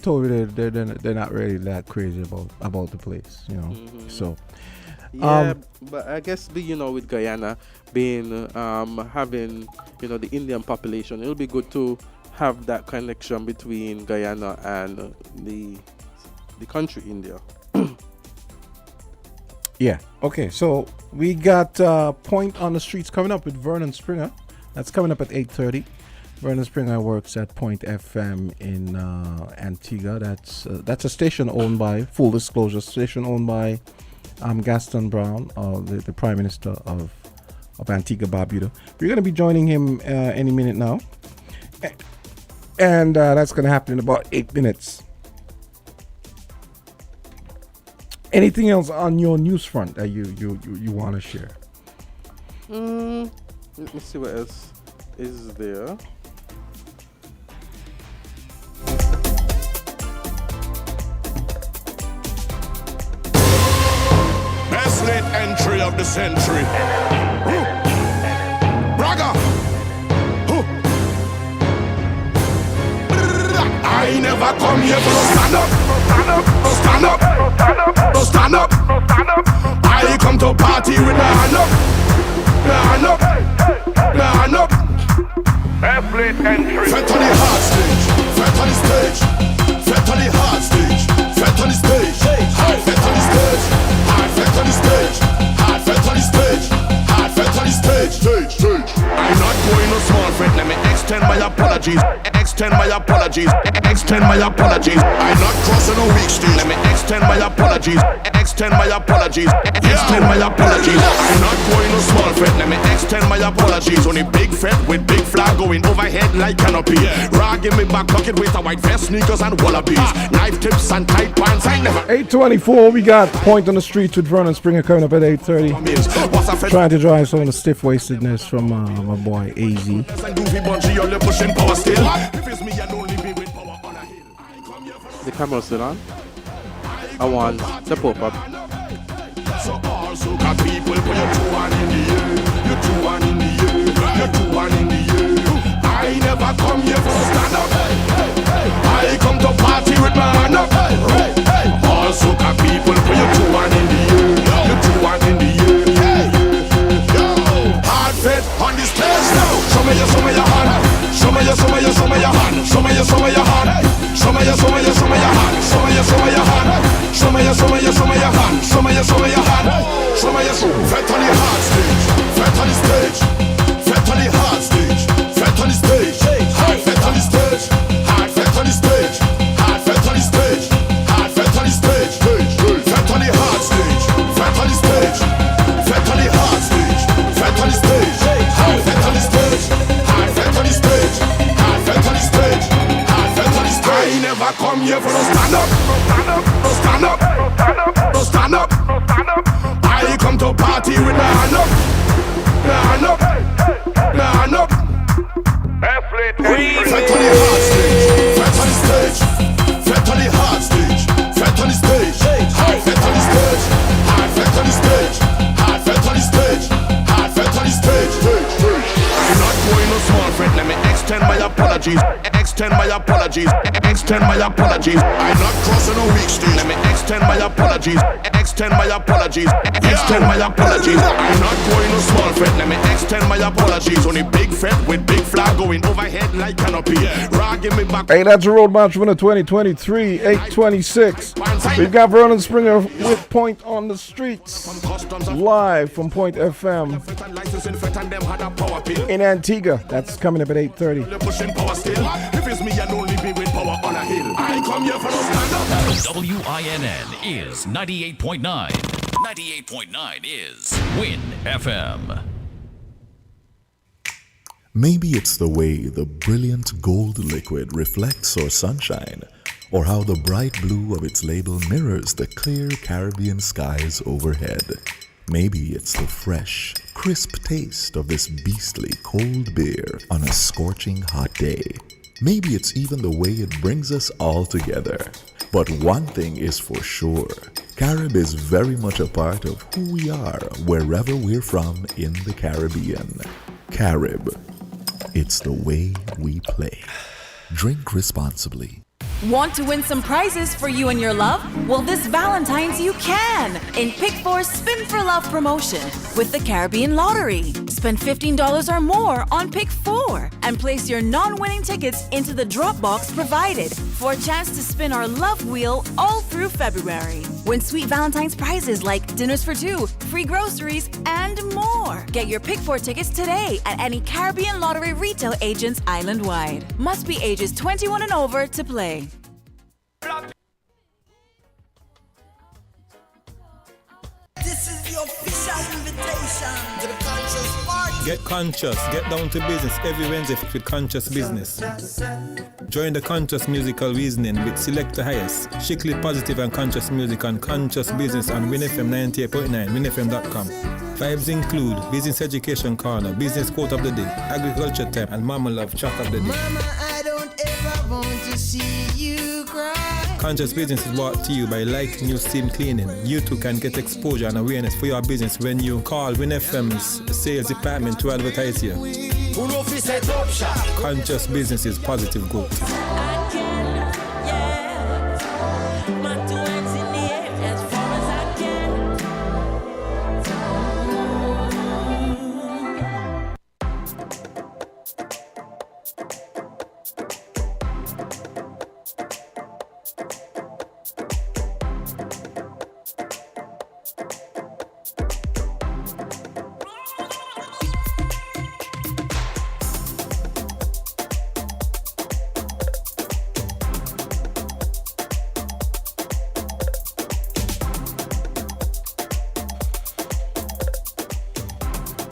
told me they're not really that crazy about the place, you know. So Yeah, but I guess with Guyana being having the Indian population, it'll be good to have that connection between Guyana and the country India. yeah, okay. So we got Point on the Streets coming up with Vernon Springer. That's coming up at 8:30. Vernon Springer works at Point FM in Antigua. That's a station owned by, full disclosure, station owned by Gaston Brown, the Prime Minister of Antigua Barbuda. We're going to be joining him any minute now, and that's going to happen in about 8 minutes. Anything else on your news front that you want to share? Let me see what else is there. Best late entry of the century. Braga. I never come here for no stand up. No stand up. No stand up. I come to party with my hand up. My hand up. My hand up. Best late entry. Fret on the hard stage. Fret on the stage. Fret on the hard stage. Fret on the stage. Hard fret on the stage. Hard fret on the stage. Hard fret on the stage. Hard fret on the stage. Stage. I'm not going no small fret. Let me extend my apologies. Extend my apologies. Extend my apologies. I'm not crossing a weak stage. Let me extend my apologies. Extend my apologies. Extend my apologies. I'm not going no small fret. Let me extend my apologies. Only big fret with big flag going overhead like canopy. Raw give me back pocket with a white vest, sneakers and wallabies. Knife tips and tight pants. I never. 8:24. We got Point on the Streets with Vernon Springer coming up at 8:30. Trying to drive some of the stiff wastedness from my boy AZ. The camera's still on. I want the pop-up. So all soca people put your two one in the air. Your two one in the air. Your two one in the air. I never come here for stand up. I come to party with my hand up. All soca people put your two one in the air. Your two one in the air. Hard fit on the stage now. Show me your hand. Show me your hand. Show me your hand. Show me your hand. Show me your hand. Show me your hand. Show me your hand. Show me your fret on the hard stage. Fret on the stage. Fret on the hard stage. Fret on the stage. Hard fret on the stage. Hard fret on the stage. Hard fret on the stage. Hard fret on the stage. Fret on the hard stage. Fret on the stage. Fret on the hard stage. Fret on the stage. Hard fret on the stage. Hard fret on the stage. Hard fret on the stage. Hard fret on the stage. I never come here for no stand up. No stand up. No stand up. I come to party with my hand up. My hand up. My hand up. Best late entry. Fret on the hard stage. Fret on the stage. Fret on the hard stage. Fret on the stage. Hard fret on the stage. Hard fret on the stage. Hard fret on the stage. Hard fret on the stage. I'm not going no small fret. Let me extend my apologies. Extend my apologies. Extend my apologies. I'm not crossing a weak stage. Let me extend my apologies. Extend my apologies. Extend my apologies. I'm not going no small fret. Let me extend my apologies. Only big fret with big flag going overhead like canopy. Raw give me back. Hey, that's a road march winner 2023, 826. We've got Vernon Springer with Point on the Streets, live from Point FM in Antigua. That's coming up at 8:30. If it's me and only me with power on a hill. I come here for no stand up. WINN is 98.9. 98.9 is Win FM. Maybe it's the way the brilliant gold liquid reflects our sunshine, or how the bright blue of its label mirrors the clear Caribbean skies overhead. Maybe it's the fresh, crisp taste of this beastly cold beer on a scorching hot day. Maybe it's even the way it brings us all together. But one thing is for sure, Carib is very much a part of who we are wherever we're from in the Caribbean. Carib, it's the way we play. Drink responsibly. Want to win some prizes for you and your love? Well, this Valentine's you can in Pick 4 Spin for Love promotion with the Caribbean Lottery. Spend $15 or more on Pick 4 and place your non-winning tickets into the drop box provided for a chance to spin our love wheel all through February. Win sweet Valentine's prizes like dinners for two, free groceries, and more. Get your Pick 4 tickets today at any Caribbean Lottery retail agents island-wide. Must be ages 21 and over to play. This is the official invitation to the Conscious Party. Get conscious, get down to business every Wednesday with Conscious Business. Join the Conscious Musical Reasoning with Select the Highest, strictly positive and conscious music on Conscious Business on WinFM 98.9, winfm.com. Vibes include Business Education Corner, Business Quote of the Day, Agriculture Time, and Mama Love Track of the Day. Mama, I don't ever want to see you cry. Conscious Business is brought to you by Light New Steam Cleaning. You too can get exposure and awareness for your business when you call WinFM's sales department to advertise here. Conscious Business is positive growth.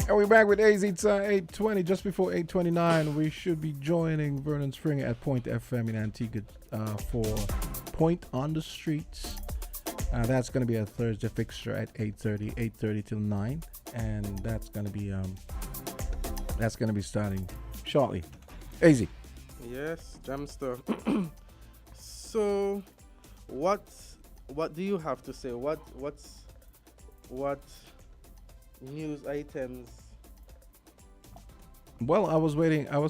And we're back with AZ. It's 8:20, just before 8:29. We should be joining Vernon Springer at Point FM in Antigua for Point on the Streets. That's going to be a Thursday fixture at 8:30 till 9, and that's going to be starting shortly. AZ. Yes, Jamster. So, what do you have to say? What news items? Well, I was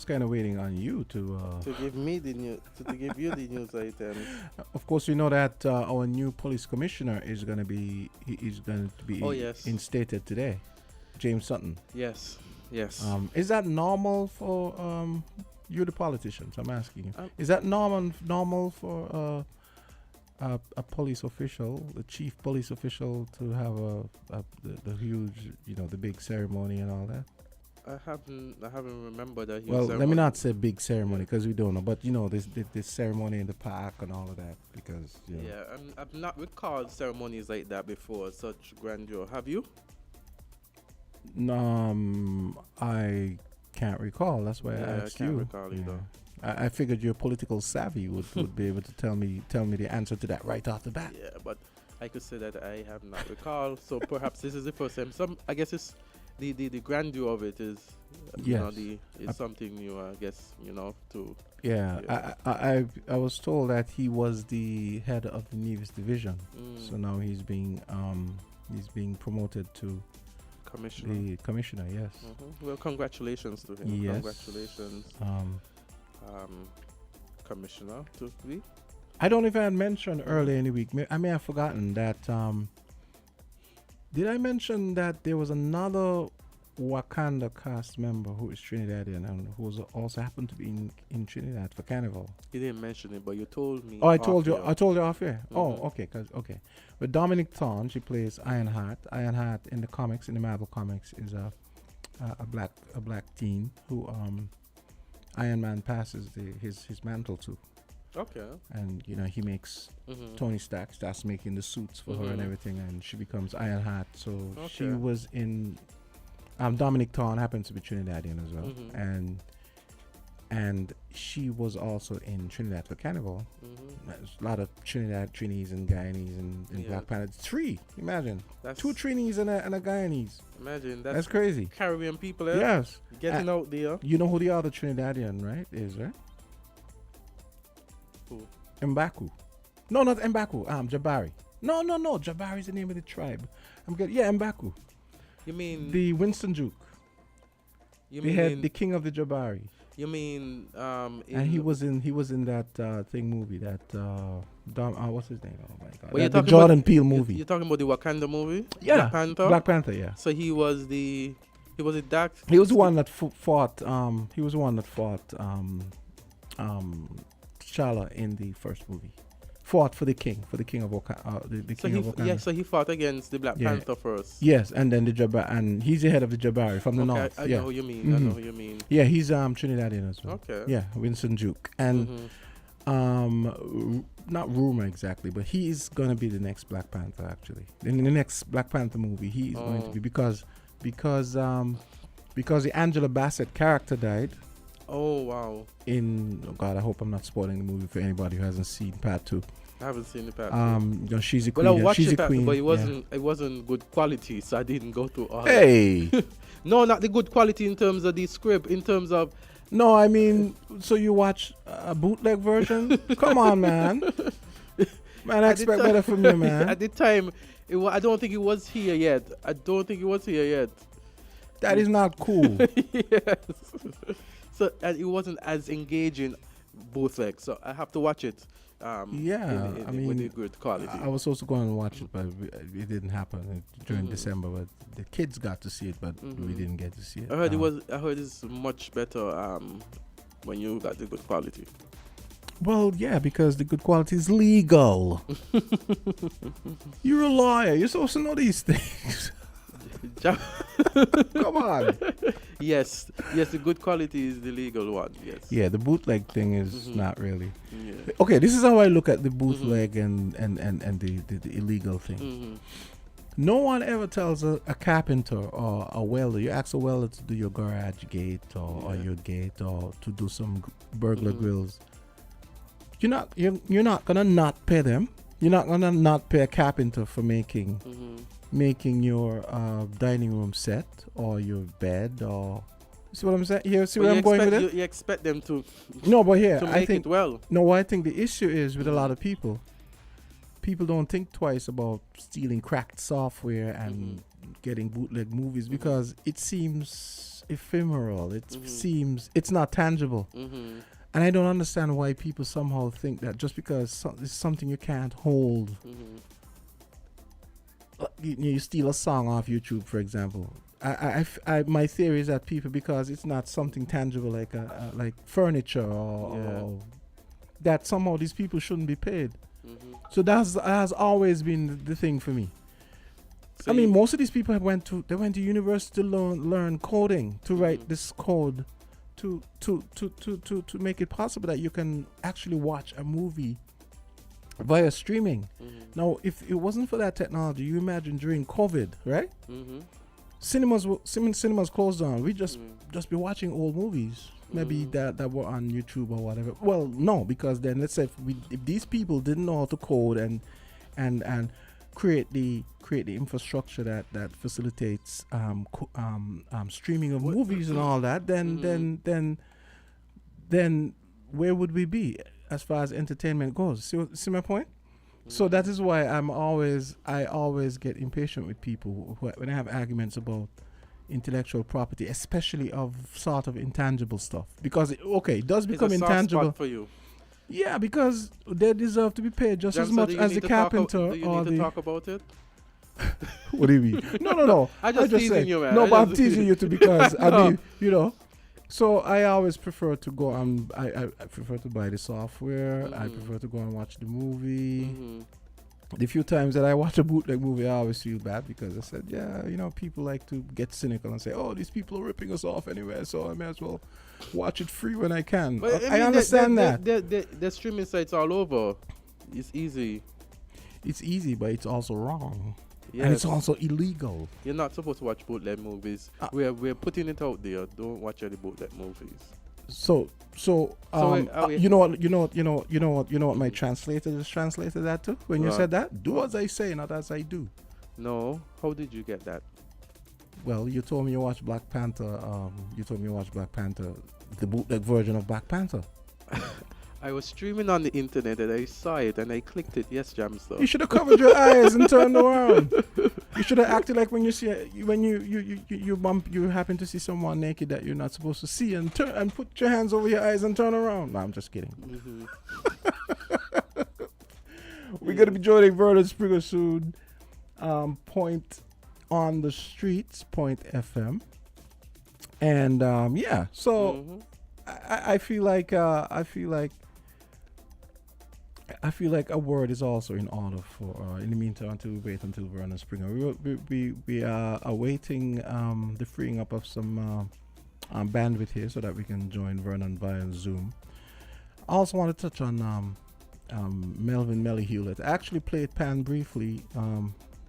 kind of waiting on you to give me the news, to give you the news items. Of course, you know that our new police commissioner is going to be instated today, James Sutton. Yes. Is that normal for you, the politicians? I'm asking you. Is that normal for a police official, the chief police official, to have the huge, the big ceremony and all that? I haven't remembered that. Well, let me not say big ceremony because we don't know, but this ceremony in the park and all of that, because I've not recalled ceremonies like that before, such grandeur. Have you? I can't recall. That's why I asked you. I can't recall either. I figured your political savvy would be able to tell me the answer to that right off the bat. Yeah, but I could say that I have not recalled. So perhaps this is the first time. I guess it's the grandeur of it is something new. I guess to. Yeah, I was told that he was the head of the Nevis division. So now he's being promoted to commissioner. The commissioner, yes. Well, congratulations to him. Yes. Congratulations. Commissioner to be. I don't know if I had mentioned earlier in the week. I may have forgotten that. Did I mention that there was another Wakanda cast member who is Trinidadian and who also happened to be in Trinidad for Carnival? You didn't mention it, but you told me. Oh, I told you off air. Oh, okay. But Dominic Thorne, she plays Ironheart. Ironheart in the comics, in the Marvel comics, is a black teen who Iron Man passes his mantle to. Okay. And he makes Tony Stark starts making the suits for her and everything, and she becomes Ironheart. So she was in. Dominic Thorne happens to be Trinidadian as well, and she was also in Trinidad for Carnival. There's a lot of Trinis and Guyanese and Black Panther. 3, imagine. That's 2 Trinis and a Guyanese. Imagine that's crazy. Caribbean people, yes, getting out there. You know who the other Trinidadian, right? Is right? Who? Mbaku. No, not Mbaku. Jabari. No. Jabari is the name of the tribe. I'm good. Yeah, Mbaku. You mean the Winston Duke? The king of the Jabari. You mean And he was in that thing movie that what's his name? Oh my god! Well, The Jordan Peele movie. You're talking about the Wakanda movie? Yeah, Black Panther. Black Panther. Yeah. So he was a dark. He was the one that fought. He was the one that fought T'Challa in the first movie. Fought for the king of Wakanda. The king of Wakanda. Yeah, so he fought against the Black Panther first. Yes, and then and he's the head of the Jabari from the north. I know who you mean. I know who you mean. Yeah, he's Trinidadian as well. Okay. Yeah, Winston Duke. And not rumor exactly, but he's gonna be the next Black Panther actually. In the next Black Panther movie, he is going to be because the Angela Bassett character died. Oh wow! Oh God, I hope I'm not spoiling the movie for anybody who hasn't seen Part 2. I haven't seen the Part 2. She's a queen. Well, I watched she's the a queen, but it wasn't good quality, so I didn't go through all. Hey, no, not the good quality in terms of the script. In terms of no, I mean, so you watch a bootleg version? Come on, man. Man, I expect better from you, man. At the time, I don't think it was here yet. That is not cool. Yes. So it wasn't as engaging bootleg, so I have to watch it. I mean, with a good quality. I was also going to watch it, but it didn't happen during December. But the kids got to see it, but we didn't get to see it. I heard I heard it's much better when you got the good quality. Well, yeah, because the good quality is legal. You're a lawyer. You're supposed to know these things. Come on. Yes, the good quality is the legal one. Yes. Yeah, the bootleg thing is not really. Yeah. Okay, this is how I look at the bootleg and the illegal thing. No one ever tells a carpenter or a welder. You ask a welder to do your garage gate or your gate or to do some burglar grills. You're not gonna not pay them. You're not gonna not pay a carpenter for making your dining room set or your bed or see what I'm saying? See where I'm going with it? You expect them to make it well. No, I think the issue is with a lot of people. People don't think twice about stealing cracked software and getting bootleg movies because it seems ephemeral. It seems it's not tangible. And I don't understand why people somehow think that just because it's something you can't hold. You steal a song off YouTube, for example. My theory is that people, because it's not something tangible like furniture or that somehow these people shouldn't be paid. So that has always been the thing for me. So I mean, most of these people went to university to learn coding, to write this code, to make it possible that you can actually watch a movie via streaming. Now, if it wasn't for that technology, you imagine during COVID, right? Cinemas closed down. We just be watching old movies, maybe that were on YouTube or whatever. Well, no, because then let's say if these people didn't know how to code and create the infrastructure that facilitates streaming of movies and all that, then where would we be as far as entertainment goes? See my point? So that is why I always get impatient with people when I have arguments about intellectual property, especially of sort of intangible stuff, because it does become intangible. Spot for you. Yeah, because they deserve to be paid just as much as the carpenter. Do you need to talk about it? What do you mean? No. I just teasing you, man. No, but I'm teasing you too because I mean, So I always prefer to go and I prefer to buy the software. I prefer to go and watch the movie. The few times that I watch a bootleg movie, I always feel bad because I said, people like to get cynical and say, oh, these people are ripping us off anyway, so I may as well watch it free when I can. But I understand that. The streaming sites all over. It's easy. It's easy, but it's also wrong. Yes. And it's also illegal. You're not supposed to watch bootleg movies. We're putting it out there. Don't watch any bootleg movies. You know what my translator just translated that to when you said that? Do as I say, not as I do. No, how did you get that? Well, you told me you watched Black Panther. The bootleg version of Black Panther. I was streaming on the internet and I saw it and I clicked it. Yes, Jamster. You should have covered your eyes and turned around. You should have acted like when you see when you happen to see someone naked that you're not supposed to see and turn and put your hands over your eyes and turn around. No, I'm just kidding. Mm-hmm. We're gonna be joining Vernon Springer soon. Point on the streets, Point FM, and so I feel like a word is also in order for. In the meantime, until we wait until Vernon Springer, we are awaiting the freeing up of some bandwidth here so that we can join Vernon via Zoom. I also want to touch on Melvin Melly Hewlett. I actually played Pan briefly,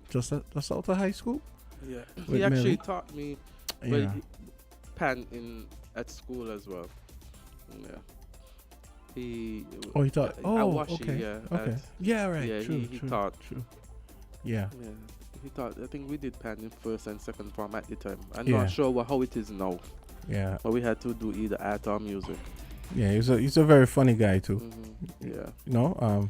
just out of high school. Yeah, with he actually Melly. taught me Yeah. Pan at school as well. Yeah. He taught. Awashi, Okay. yeah. Okay. Yeah. Right. Yeah, True. he True. taught. True. Yeah. Yeah, he taught. I think we did Pan in first and second form at the time. I'm Yeah. not sure how it is now, Yeah. but we had to do either art or music. Yeah. He's a very funny guy too. Yeah. You know.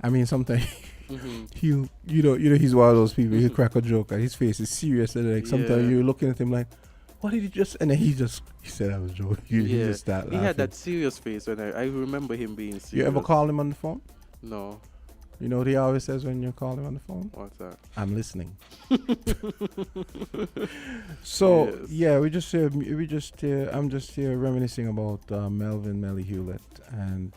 I mean, sometimes Mm-hmm. you know he's one of those people. He crack a joke and his face is serious, and like sometimes Yeah. you're looking at him like, what did he just? And then he said I was joking. He just started He laughing. had that serious face when I remember him being serious. You ever call him on the phone? No. You know what he always says when you call him on the phone? What's that? I'm listening. So Yes. yeah, I'm just here reminiscing about Melvin Melly Hewlett and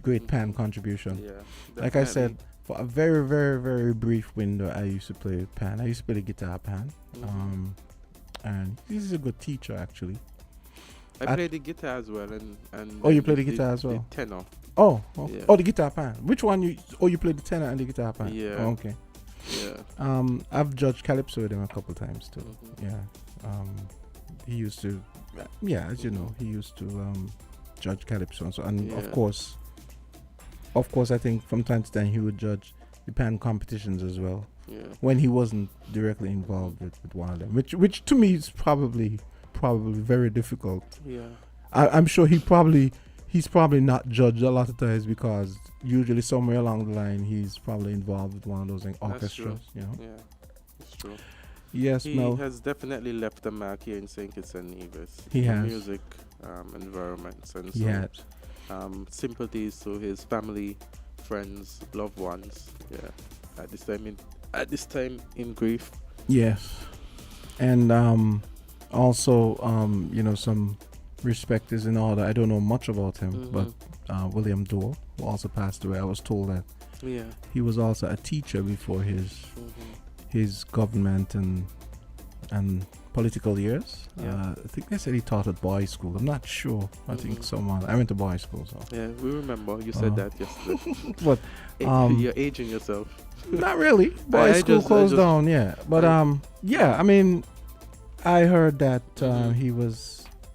great Pan contribution. Yeah. Like I said, definitely. for a very, very, very brief window, I used to play Pan. I used to play the guitar Pan. Mhm. And he's a good teacher actually. I played the guitar as well, and Oh, you then play the guitar as well? The tenor. Oh, Yeah. the guitar Pan. Which one you? Oh, you played the tenor and the guitar Pan. Yeah. Oh, okay. Yeah. I've judged calypso with him a couple times too. Mhm. Yeah. He used to. Yeah, as you know, he used to judge calypso, and so, and Yeah. of course, I think from time to time he would judge the Pan competitions as well. Yeah. When he wasn't directly involved with one of them, which to me is probably very difficult. Yeah. I'm sure he's probably not judged a lot of times because usually somewhere along the line he's probably involved with one of those orchestras. You know. Yeah. It's true. Yes, He Mel. has definitely left a mark here in St. Kitts and Nevis. He in has. Music environments and He so has. sympathies to his family, friends, loved ones. Yeah. At this time in grief. Yes, and also some respect is in order. I don't know much about him, but William Dole, who also passed away, I was told that Yeah. he was also a teacher before his government and political years. Yeah. I think they said he taught at boys' school. I'm not sure. I think I went to boys' school, so Yeah, we remember you said that yesterday. but You're aging yourself. not really. I Boys' school just- I closed just- down, yeah. But I mean, I heard that he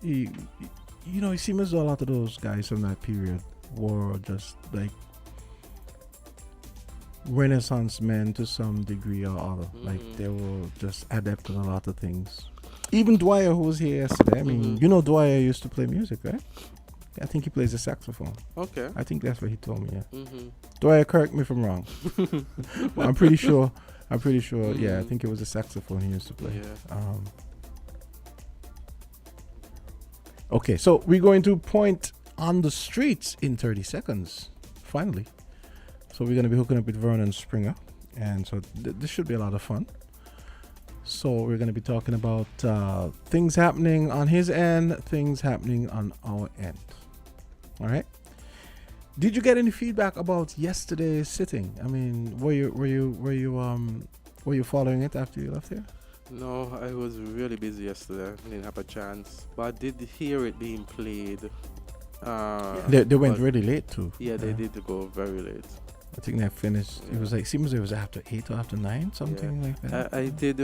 it seems as though a lot of those guys from that period were just like Renaissance men to some degree or other. Like they were just adept at a lot of things. Even Dwyer, who was here yesterday. I mean, you know, Dwyer used to play music, right? I think he plays the saxophone. Okay. I think that's what he told me. Yeah. Mm-hmm. Dwyer, correct me if I'm wrong. But I'm pretty sure. Yeah, I think it was a saxophone he used to play. Yeah. Okay, so we're going to point on the streets in 30 seconds. Finally. So we're going to be hooking up with Vernon Springer. And so this should be a lot of fun. So we're going to be talking about things happening on his end, things happening on our end. All right. Did you get any feedback about yesterday's sitting? I mean, were you following it after you left here? No, I was really busy yesterday. I didn't have a chance, but I did hear it being played. They went really late too. Yeah, they did go very late. I think they finished. Yeah. It was like seems it was after 8 or after 9, something like that. I did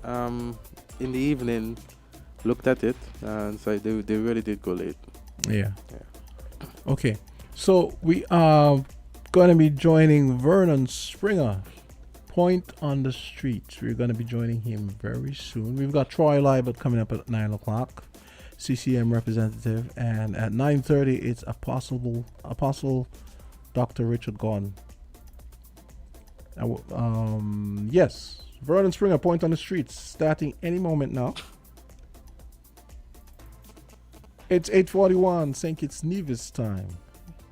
in the evening looked at it, and so they really did go late. Yeah. Okay, so we are gonna be joining Vernon Springer, Point on the Streets. We're gonna be joining him very soon. We've got Troy Libert coming up at 9 o'clock. CCM representative, and at 9:30 it's Apostle Dr. Richard Gordon. Yes, Vernon Springer, Point on the Streets, starting any moment now. It's 8:41, St. Kitts Nevis time,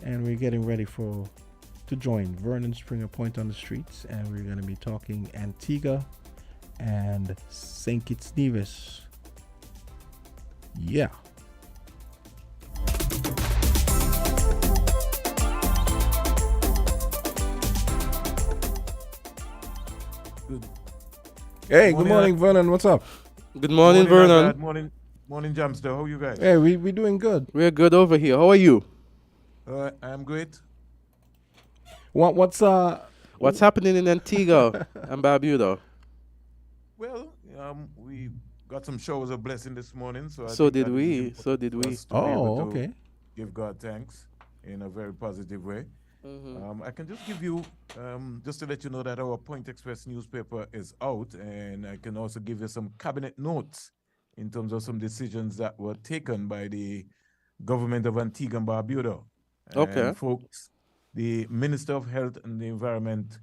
and we're getting ready to join Vernon Springer, Point on the Streets, and we're going to be talking Antigua and St. Kitts Nevis. Yeah. Hey, good morning, Vernon. What's up? Good morning, Vernon. Azard. Morning, Jamster. How are you guys? Hey, we doing good. We're good over here. How are you? I'm great. What's happening in Antigua and Barbuda? Well, we got some showers of blessing this morning, so So did we. Oh, okay. Give God thanks in a very positive way. I can just give you, just to let you know that our Point Express newspaper is out, and I can also give you some cabinet notes in terms of some decisions that were taken by the government of Antigua and Barbuda. Okay. And folks, the Minister of Health and the Environment,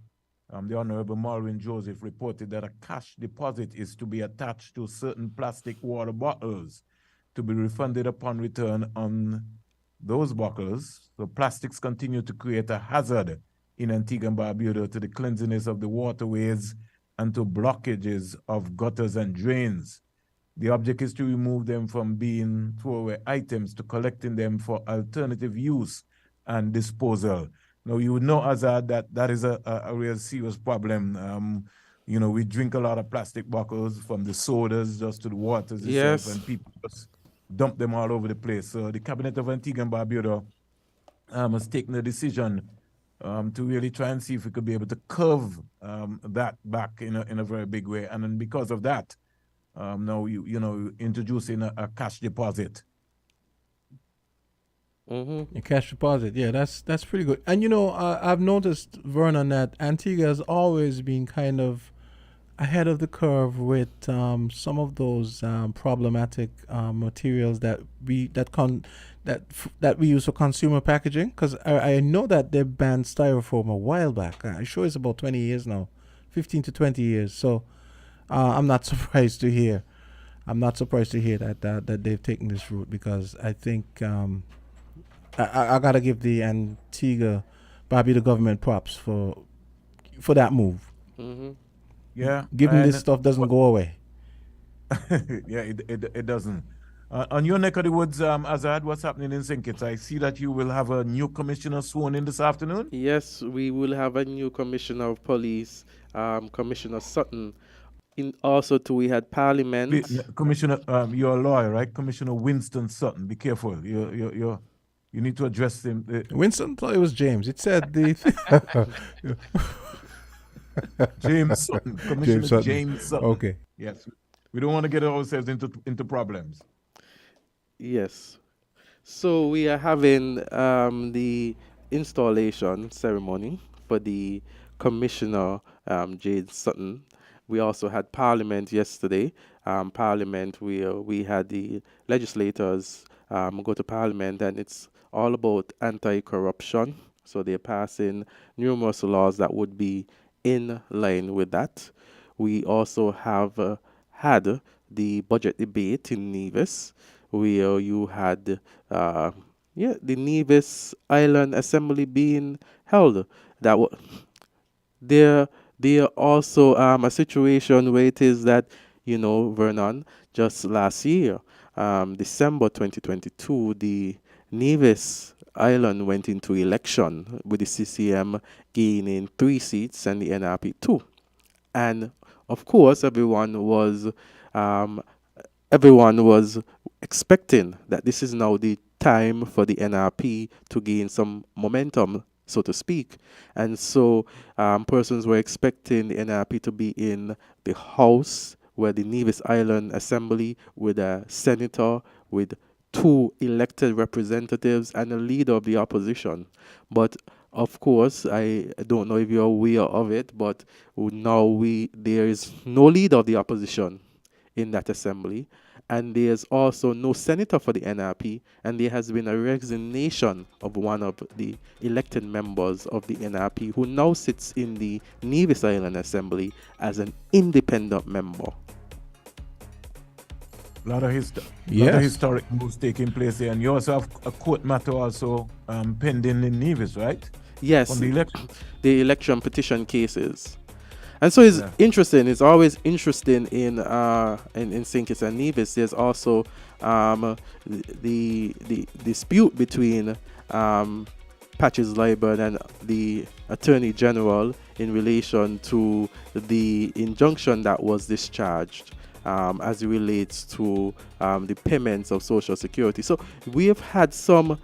the Honorable Malwin Joseph, reported that a cash deposit is to be attached to certain plastic water bottles to be refunded upon return on those bottles. So plastics continue to create a hazard in Antigua and Barbuda to the cleanliness of the waterways and to blockages of gutters and drains. The object is to remove them from being throwaway items to collecting them for alternative use and disposal. Now, you would know, Azard, that is a real serious problem. We drink a lot of plastic bottles, from the sodas just to the waters itself, and people just dump them all over the place. So the Cabinet of Antigua and Barbuda has taken a decision to really try and see if we could be able to curve that back in a very big way. And then because of that, now introducing a cash deposit. A cash deposit, yeah, that's pretty good. And I've noticed, Vernon, that Antigua has always been kind of ahead of the curve with some of those problematic materials that we use for consumer packaging. Because I know that they banned styrofoam a while back. I'm sure it's about 20 years now, 15 to 20 years. So I'm not surprised to hear. that they've taken this route, because I think I gotta give the Antigua Barbuda government props for that move. Yeah, given this stuff doesn't go away. Yeah, it doesn't. On your neck of the woods, Azard, what's happening in St. Kitts? I see that you will have a new commissioner sworn in this afternoon. Yes, we will have a new commissioner of police, Commissioner Sutton. Also, too, we had Parliament. Commissioner, you're a lawyer, right? Commissioner Winston Sutton. Be careful. You need to address him. Winston thought it was James. It said the James Sutton. Commissioner James Sutton. Okay. Yes. We don't want to get ourselves into problems. Yes. So we are having the installation ceremony for the Commissioner James Sutton. We also had Parliament yesterday. Parliament, we had the legislators go to Parliament, and it's all about anti-corruption. So they're passing numerous laws that would be in line with that. We also have had the budget debate in Nevis, where you had the Nevis Island Assembly being held. There also a situation where it is that, Vernon, just last year, December 2022, the Nevis Island went into election with the CCM gaining 3 seats and the NRP 2. And of course, everyone was expecting that this is now the time for the NRP to gain some momentum, so to speak. And so persons were expecting the NRP to be in the House, where the Nevis Island Assembly, with a senator, with 2 elected representatives, and a leader of the opposition. But of course, I don't know if you're aware of it, but now there is no leader of the opposition in that assembly. and there's also no senator for the NRP, and there has been a resignation of one of the elected members of the NRP who now sits in the Nevis Island Assembly as an independent member. A lot of historic moves taking place here, and you also have a court matter also pending in Nevis, right? Yes, on the election petition cases. And so it's interesting. It's always interesting in St. Kitts and Nevis. There's also the dispute between Patches Liburn and the Attorney General in relation to the injunction that was discharged as it relates to the payments of Social Security. So we have had some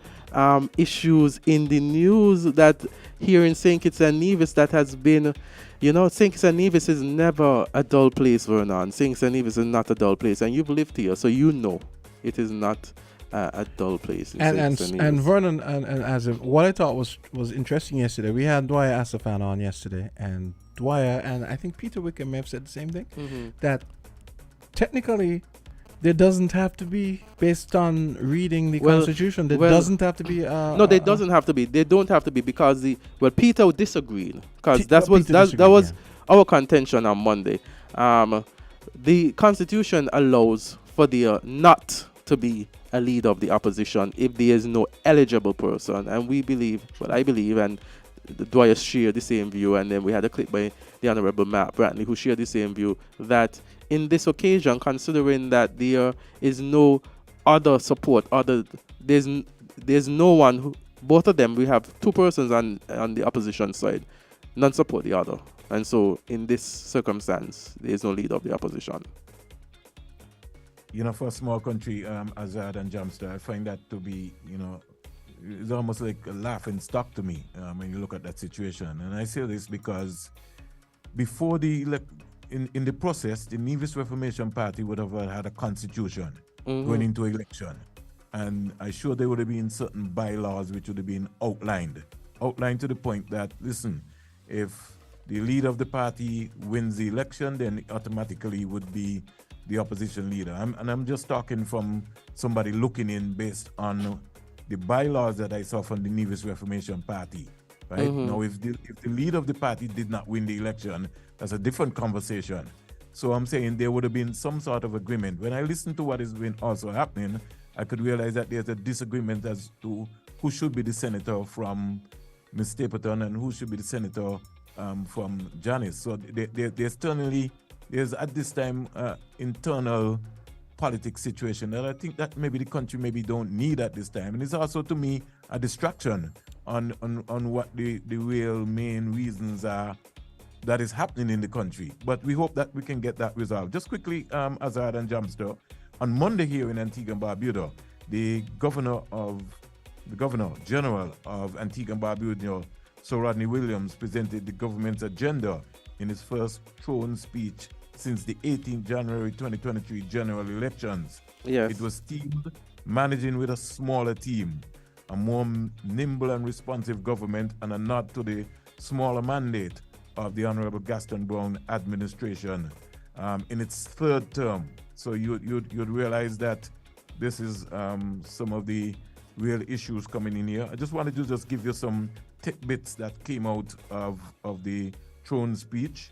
issues in the news that here in St. Kitts and Nevis that has been, St. Kitts and Nevis is never a dull place, Vernon. St. Kitts and Nevis is not a dull place, and you've lived here, so you know it is not a dull place. And Vernon and Azard, what I thought was interesting yesterday, we had Dwyer Asafan on yesterday, and Dwyer and I think Peter Wickham may have said the same thing, that technically there doesn't have to be, based on reading the Constitution, there doesn't have to be. No, there doesn't have to be. They don't have to be because Peter disagreed because that was our contention on Monday. The Constitution allows for there not to be a leader of the opposition if there is no eligible person, and we believe, I believe, and the Dwyer shared the same view, and then we had a clip by the Honorable Matt Brantley who shared the same view, that in this occasion, considering that there is no other support, there's no one who, both of them, we have two persons on the opposition side, none support the other, and so in this circumstance, there is no leader of the opposition. For a small country, Azard and Jamster, I find that to be, it's almost like a laughing stock to me when you look at that situation. And I say this because before in the process, the Nevis Reformation Party would have had a constitution going into election. And I'm sure there would have been certain bylaws which would have been outlined to the point that, listen, if the leader of the party wins the election, then it automatically would be the opposition leader. I'm just talking from somebody looking in based on the bylaws that I saw from the Nevis Reformation Party, right? Now, if the leader of the party did not win the election, that's a different conversation. So I'm saying there would have been some sort of agreement. When I listen to what has been also happening, I could realize that there's a disagreement as to who should be the senator from Miss Stapleton and who should be the senator from Janice. So there's at this time internal politics situation that I think that maybe the country maybe don't need at this time. And it's also, to me, a distraction on what the real main reasons are that is happening in the country. But we hope that we can get that resolved. Just quickly, Azard and Jamster, on Monday here in Antigua and Barbuda, the Governor General of Antigua and Barbuda, Sir Rodney Williams, presented the government's agenda in his first throne speech since the 18th January 2023 general elections. Yes. It was themed managing with a smaller team, a more nimble and responsive government, and a nod to the smaller mandate of the Honorable Gaston Brown administration in its third term. So you'd realize that this is some of the real issues coming in here. I just wanted to just give you some tidbits that came out of the throne speech.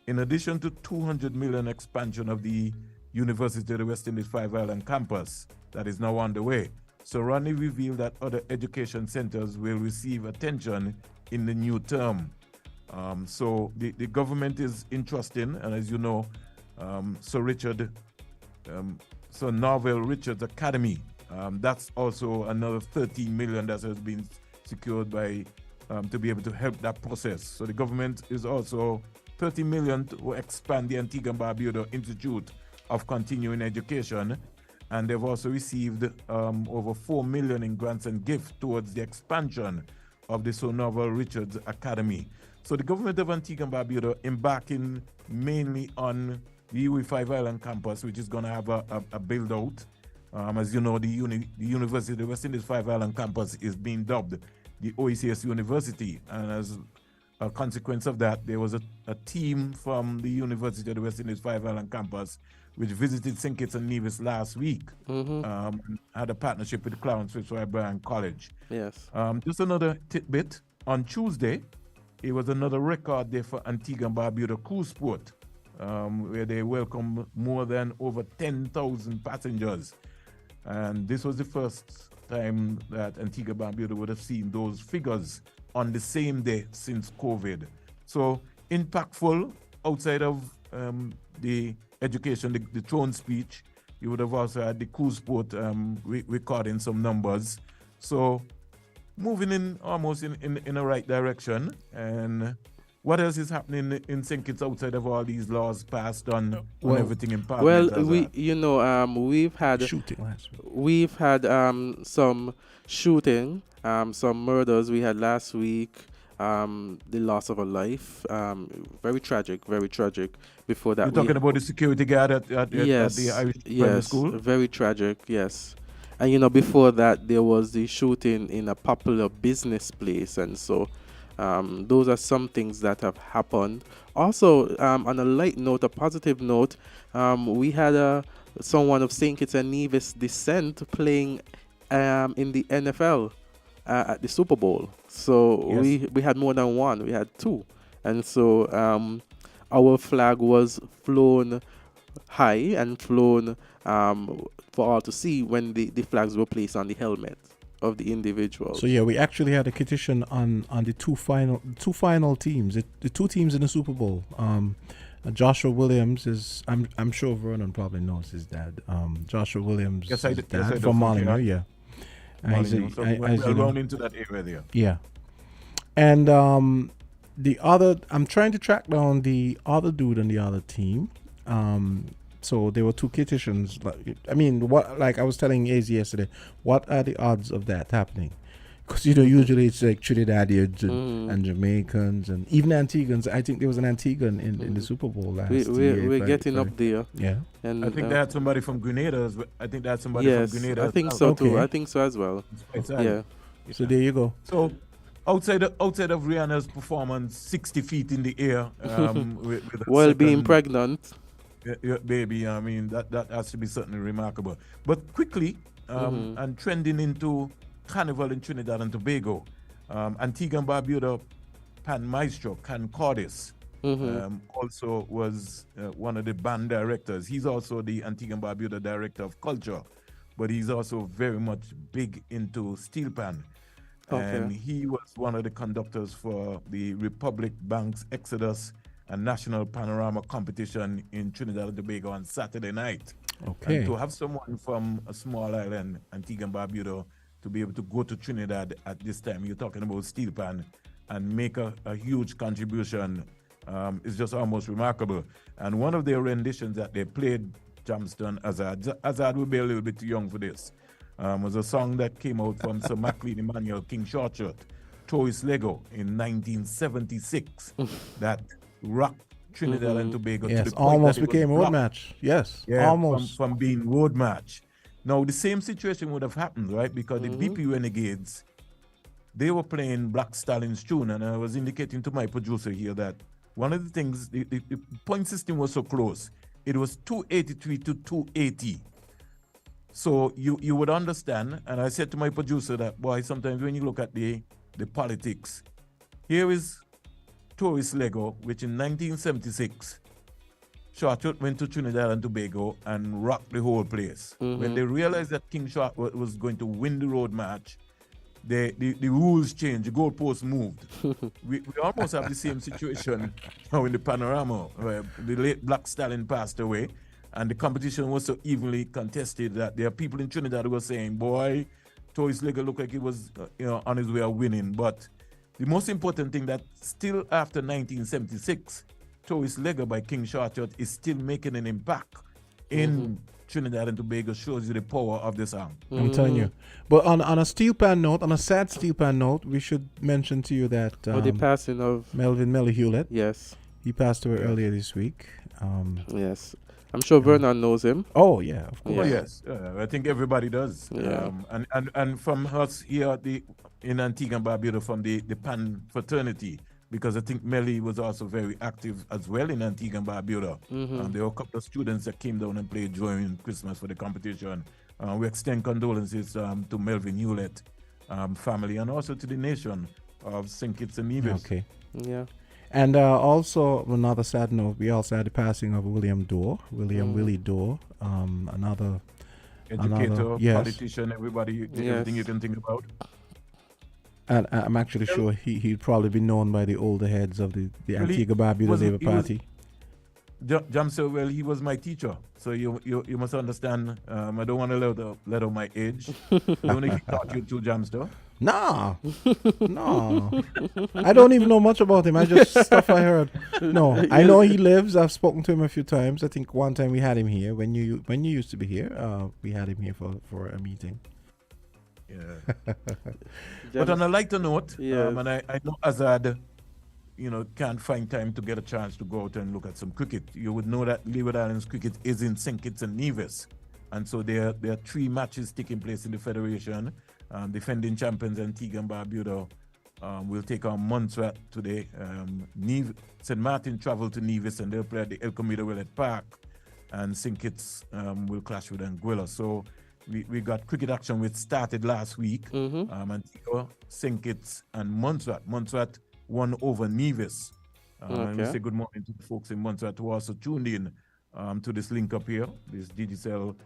In addition to 200 million expansion of the University of the West Indies Five Island campus that is now underway, Sir Rodney revealed that other education centers will receive attention in the new term. So the government is interested, and as you know, Sir Norvell Richards Academy, that's also another 13 million that has been secured by to be able to help that process. So the government is also 30 million to expand the Antigua and Barbuda Institute of Continuing Education, and they've also received over 4 million in grants and gifts towards the expansion of the Sir Norvell Richards Academy. So the government of Antigua and Barbuda embarking mainly on the UE Five Island campus, which is going to have a build-out. As you know, the University of the West Indies Five Island campus is being dubbed the OECS University, and as a consequence of that, there was a team from the University of the West Indies Five Island campus which visited St. Kitts and Nevis last week. Had a partnership with Clarence Fitzroy Bryan College. Yes. Just another tidbit. On Tuesday, it was another record day for Antigua and Barbuda Cruise Sport, where they welcomed more than over 10,000 passengers. And this was the first time that Antigua Barbuda would have seen those figures on the same day since COVID. So impactful outside of the education, the throne speech. You would have also had the cruise port recording some numbers. So moving in almost in the right direction. And what else is happening in St. Kitts outside of all these laws passed on everything in Parliament? Well, we've had shooting last week. We've had some shooting, some murders. We had last week the loss of a life. Very tragic, very tragic. Before that, you're talking about the security guard at the Irish primary school? Very tragic, yes. And before that, there was the shooting in a popular business place, and so those are some things that have happened. Also, on a light note, a positive note, we had someone of St. Kitts and Nevis descent playing in the NFL at the Super Bowl. So yes. we had more than one. We had two. And so our flag was flown high and flown for all to see when the flags were placed on the helmet of the individual. So yeah, we actually had a petition on the two final teams, the two teams in the Super Bowl. Joshua Williams is, I'm sure Vernon probably knows his dad. Joshua Williams, yes, I did from Molyneux, yeah. Around into that area there. Yeah, and the other, I'm trying to track down the other dude on the other team. So there were two petitions. Like I was telling Az yesterday, what are the odds of that happening? Because usually it's like Trinidadians and Jamaicans and even Antiguans. I think there was an Antiguan in the Super Bowl last year. We're getting up there. Yeah, and I think they had somebody from Grenada. I think they had somebody from Grenada. I think so too. I think so as well. Yeah. So there you go. So outside of Rihanna's performance, 60 feet in the air, while being pregnant. Yeah, baby, I mean, that has to be certainly remarkable. But quickly, and trending into Carnival in Trinidad and Tobago, Antigua and Barbuda Pan Maestro, Can Cordis, also was one of the band directors. He's also the Antigua and Barbuda director of culture, but he's also very much big into steel pan. Okay. And he was one of the conductors for the Republic Bank's Exodus and National Panorama competition in Trinidad and Tobago on Saturday night. Okay. And to have someone from a small island, Antigua and Barbuda, to be able to go to Trinidad at this time, you're talking about steel pan, and make a huge contribution is just almost remarkable. And one of their renditions that they played, Jamston Azard will be a little bit too young for this, was a song that came out from Sir Maclean Emmanuel King Shortshot, Toys Lego in 1976, that rocked Trinidad and Tobago. Yes, to the point almost that it became was road blocked. match. Yes, Yeah, almost. from being road match. Now, the same situation would have happened, right? Because the BP Renegades, they were playing Black Stallions tune, and I was indicating to my producer here that one of the things, the point system was so close. It was 283 to 280. So you would understand, and I said to my producer that, boy, sometimes when you look at the politics, here is Tourist Lego, which in 1976, Shortshot went to Trinidad and Tobago and rocked the whole place. When they realized that King Shortshot was going to win the road match, the rules changed, the goalposts moved. we almost have the same situation now in the Panorama, where the late Black Stallion passed away, and the competition was so evenly contested that there are people in Trinidad who were saying, boy, Toys Lego looked like he was on his way of winning. But the most important thing that still after 1976, Toys Lego by King Shortshot is still making an impact in Trinidad and Tobago, shows you the power of the song. I'm telling you. But on a steel pan note, on a sad steel pan note, we should mention to you that the passing of Melvin Melly Hewlett. Yes. He passed away earlier this week. Yes. I'm sure Vernon knows him. Oh, yeah, of course. Oh, yes. I think everybody does. Yeah. And from us here in Antigua and Barbuda, from the Pan fraternity, because I think Melly was also very active as well in Antigua and Barbuda. There were a couple of students that came down and played during Christmas for the competition. We extend condolences to Melvin Hewlett family and also to the nation of St. Kitts and Nevis. Okay. Yeah. And also, another sad note, we also had the passing of William Willie Dorr, another Educator, yes. politician, everybody, everything you can think about. And I'm actually sure he'd probably be known by the older heads of the Antigua Barbuda Labour Party. Jamsel, well, he was my teacher, so you must understand. I don't want to let out my age. Don't he taught you to Jamster? No. I don't even know much about him. I just stuff I heard. No, I know he lives. I've spoken to him a few times. I think one time we had him here when you used to be here. We had him here for a meeting. Yeah. But on a lighter note, and I know Azard, can't find time to get a chance to go out and look at some cricket. You would know that Leeward Islands cricket is in St. Kitts and Nevis. And so there are 3 matches taking place in the Federation. Defending champions Antigua and Barbuda will take on Montserrat today. St. Martin travel to Nevis and they'll play at the El Comida Willet Park. And St. Kitts will clash with Anguilla. So we got cricket action which started last week. Antigua, St. Kitts and Montserrat. Montserrat won over Nevis. And we say good morning to the folks in Montserrat who also tuned in to this link up here, this Digicel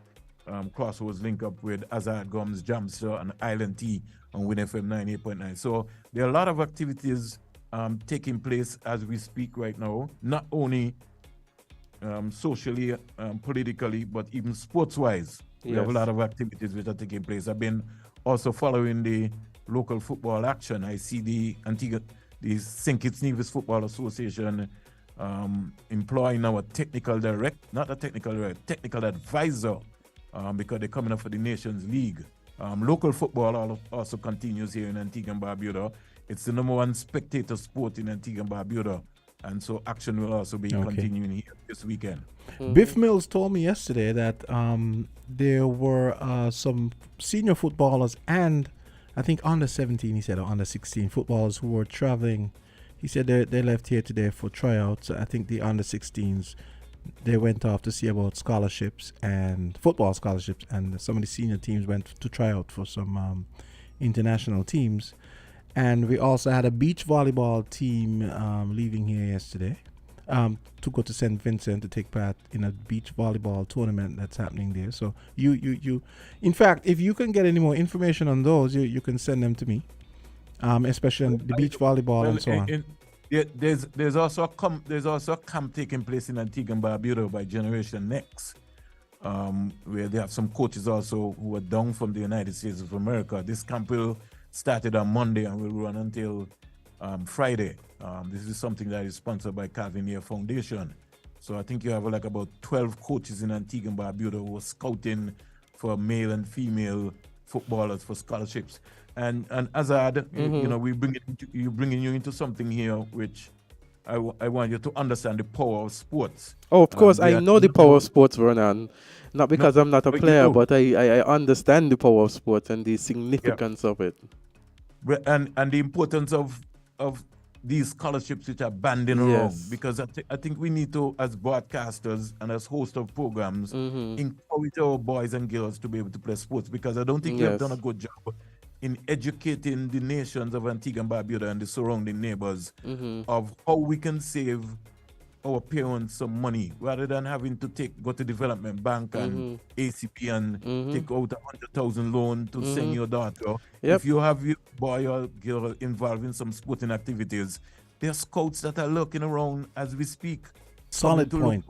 Crossroads link up with Azard, Gumbs, Jamster, and Island T on WinFM 98.9. So there are a lot of activities taking place as we speak right now, not only socially, politically, but even sports-wise. We have a lot of activities which are taking place. I've been also following the local football action. I see the St. Kitts Nevis Football Association employing our technical advisor because they're coming up for the Nations League. Local football also continues here in Antigua and Barbuda. It's the #1 spectator sport in Antigua and Barbuda. And so action will also be continuing here this weekend. Biff Mills told me yesterday that there were some senior footballers and I think under 17, he said, or under 16 footballers who were traveling. He said they left here today for tryouts. I think the under 16s, they went off to see about scholarships and football scholarships, and some of the senior teams went to try out for some international teams. And we also had a beach volleyball team leaving here yesterday to go to St. Vincent to take part in a beach volleyball tournament that's happening there. So you in fact, if you can get any more information on those, you can send them to me, especially on the beach volleyball and so on. There's also a camp taking place in Antigua and Barbuda by Generation Next, where they have some coaches also who are down from the United States of America. This camp will started on Monday and will run until Friday. This is something that is sponsored by Calvin Foundation. So I think you have about 12 coaches in Antigua and Barbuda who are scouting for male and female footballers for scholarships. And Azard, we bringing you into something here which I want you to understand the power of sports. Oh, of course, I know the power of sports, Vernon. Not because I'm not a player, but I understand the power of sports and the significance of it. And the importance of these scholarships which are banding around. Because I think we need to, as broadcasters and as hosts of programs, encourage our boys and girls to be able to play sports. Because I don't think we have done a good job in educating the nations of Antigua and Barbuda and the surrounding neighbors of how we can save our parents some money rather than having to go to development bank and ACP and take out 100,000 loan to send your daughter. If you have your boy or girl involved in some sporting activities, there are scouts that are lurking around as we speak. Solid point.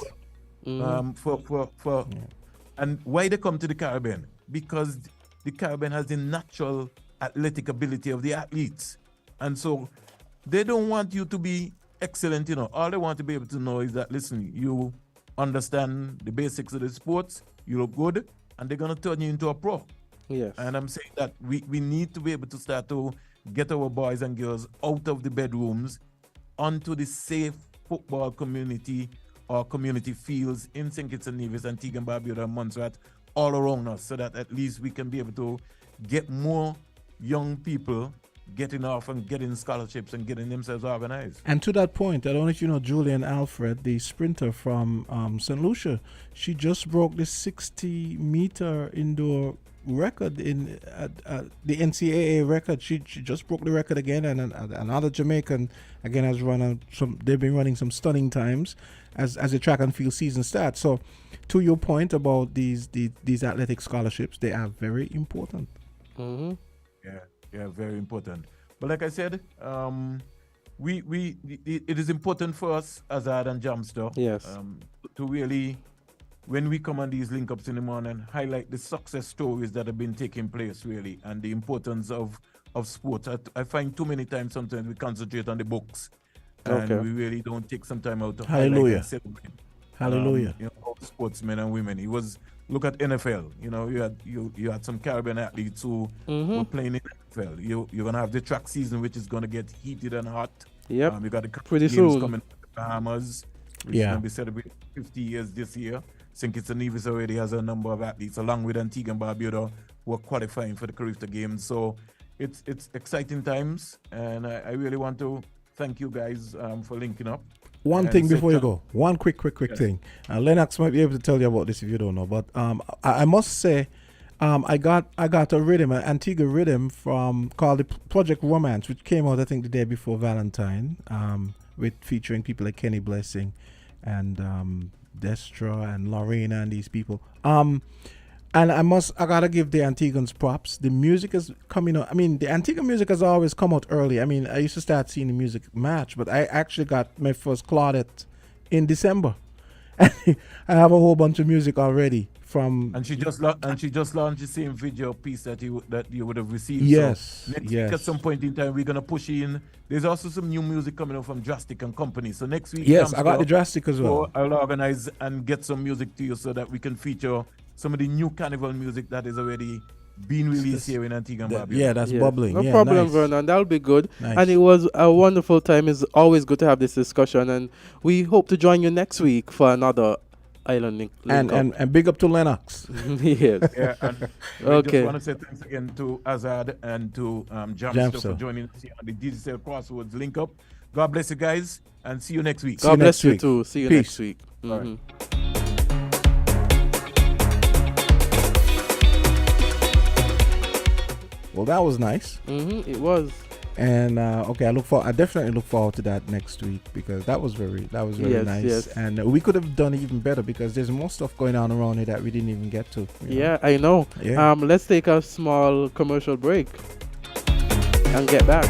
And why they come to the Caribbean? Because the Caribbean has the natural athletic ability of the athletes. And so they don't want you to be excellent, All they want to be able to know is that, listen, you understand the basics of the sports, you look good, and they're going to turn you into a pro. Yes. And I'm saying that we need to be able to start to get our boys and girls out of the bedrooms onto the safe football community or community fields in St. Kitts and Nevis, Antigua and Barbuda and Montserrat all around us, so that at least we can be able to get more young people getting off and getting scholarships and getting themselves organized. And to that point, I don't know if you know Julian Alfred, the sprinter from St. Lucia. She just broke the 60-meter indoor record in the NCAA record. She just broke the record again, and another Jamaican again has run some. They've been running some stunning times as the track and field season starts. So, to your point about these athletic scholarships, they are very important. Mm-hmm. Yeah, very important. But like I said, it is important for us, Azard and Jamster, to really, when we come on these link-ups in the morning, highlight the success stories that have been taking place, really, and the importance of sports. I find too many times sometimes we concentrate on the books, and we really don't take some time out to highlight and celebrate. Hallelujah. All sportsmen and women. Look at NFL. You had some Caribbean athletes who were playing in NFL. You're gonna have the track season, which is gonna get heated and hot. Yep. You got the pretty games soon coming to the Bahamas, which is gonna be celebrating 50 years this year. St. Kitts and Nevis already has a number of athletes, along with Antigua and Barbuda, who are qualifying for the Caribbean Games. So it's exciting times, and I really want to thank you guys for linking up. One thing before you go, one quick thing. Lennox might be able to tell you about this if you don't know, but I must say, I got a rhythm, an Antigua rhythm called the Project Romance, which came out I think the day before Valentine, with featuring people like Kenny Blessing and Destra and Lorena and these people. And I gotta give the Antiguans props. The music is coming out. I mean, the Antigua music has always come out early. I mean, I used to start seeing the music match, but I actually got my first Claudette in December. I have a whole bunch of music already from. And she just launched the same video piece that you would have received. Yes. So next week at some point in time we're gonna push in. There's also some new music coming out from Drastic and Company. So next week. Yes, I got the Drastic as well. So I'll organize and get some music to you so that we can feature some of the new carnival music that is already being released here in Antigua and Barbuda. Yeah, that's bubbling. No problem, nice. Vernon. That'll be good. Nice. And it was a wonderful time. It's always good to have this discussion, and we hope to join you next week for another Island link and big up to Lennox. Yes. Yeah, and okay. just want to say thanks again to Azard and to Jamster for joining us here on the Digital Crossroads link up. God bless you guys, and see you next week. God bless you too. See you next week. Right. Well, that was nice. It was. And I definitely look forward to that next week, because that was very nice. Yes. And we could have done even better, because there's more stuff going on around here that we didn't even get to. Yeah, I know. Yeah. Let's take a small commercial break and get back.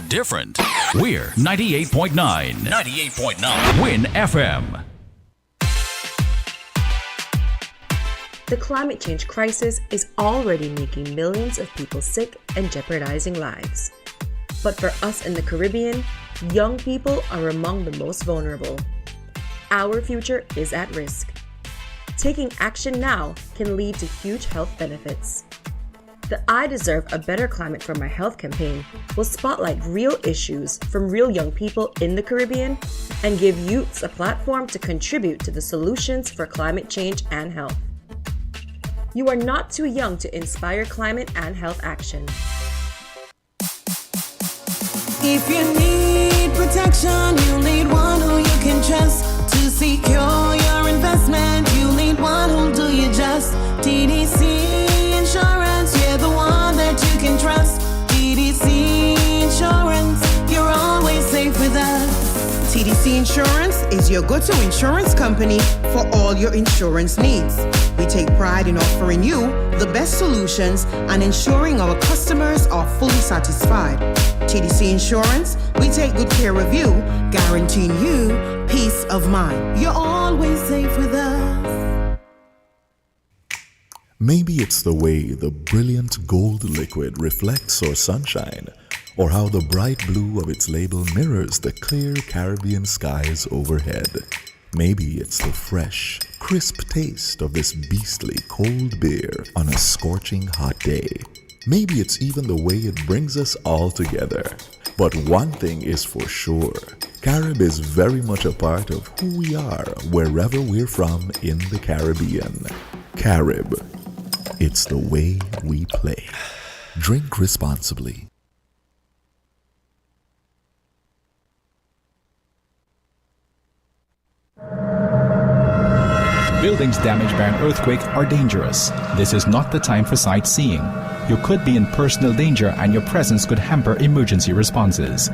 Different. We're 98.9. 98.9. Win FM. The climate change crisis is already making millions of people sick and jeopardizing lives. But for us in the Caribbean, young people are among the most vulnerable. Our future is at risk. Taking action now can lead to huge health benefits. The I Deserve a Better Climate for My Health campaign will spotlight real issues from real young people in the Caribbean and give youths a platform to contribute to the solutions for climate change and health. You are not too young to inspire climate and health action. If you need protection, you need one who you can trust. To secure your investment, you need one who'll do you just. TDC Insurance, you're the one that you can trust. TDC Insurance, you're always safe with us. TDC Insurance is your go-to insurance company for all your insurance needs. We take pride in offering you the best solutions and ensuring our customers are fully satisfied. TDC Insurance, we take good care of you, guaranteeing you peace of mind. You're always safe with us. Maybe it's the way the brilliant gold liquid reflects our sunshine, or how the bright blue of its label mirrors the clear Caribbean skies overhead. Maybe it's the fresh, crisp taste of this beastly cold beer on a scorching hot day. Maybe it's even the way it brings us all together. But one thing is for sure, Carib is very much a part of who we are wherever we're from in the Caribbean. Carib, it's the way we play. Drink responsibly. Buildings damaged by an earthquake are dangerous. This is not the time for sightseeing. You could be in personal danger and your presence could hamper emergency responses.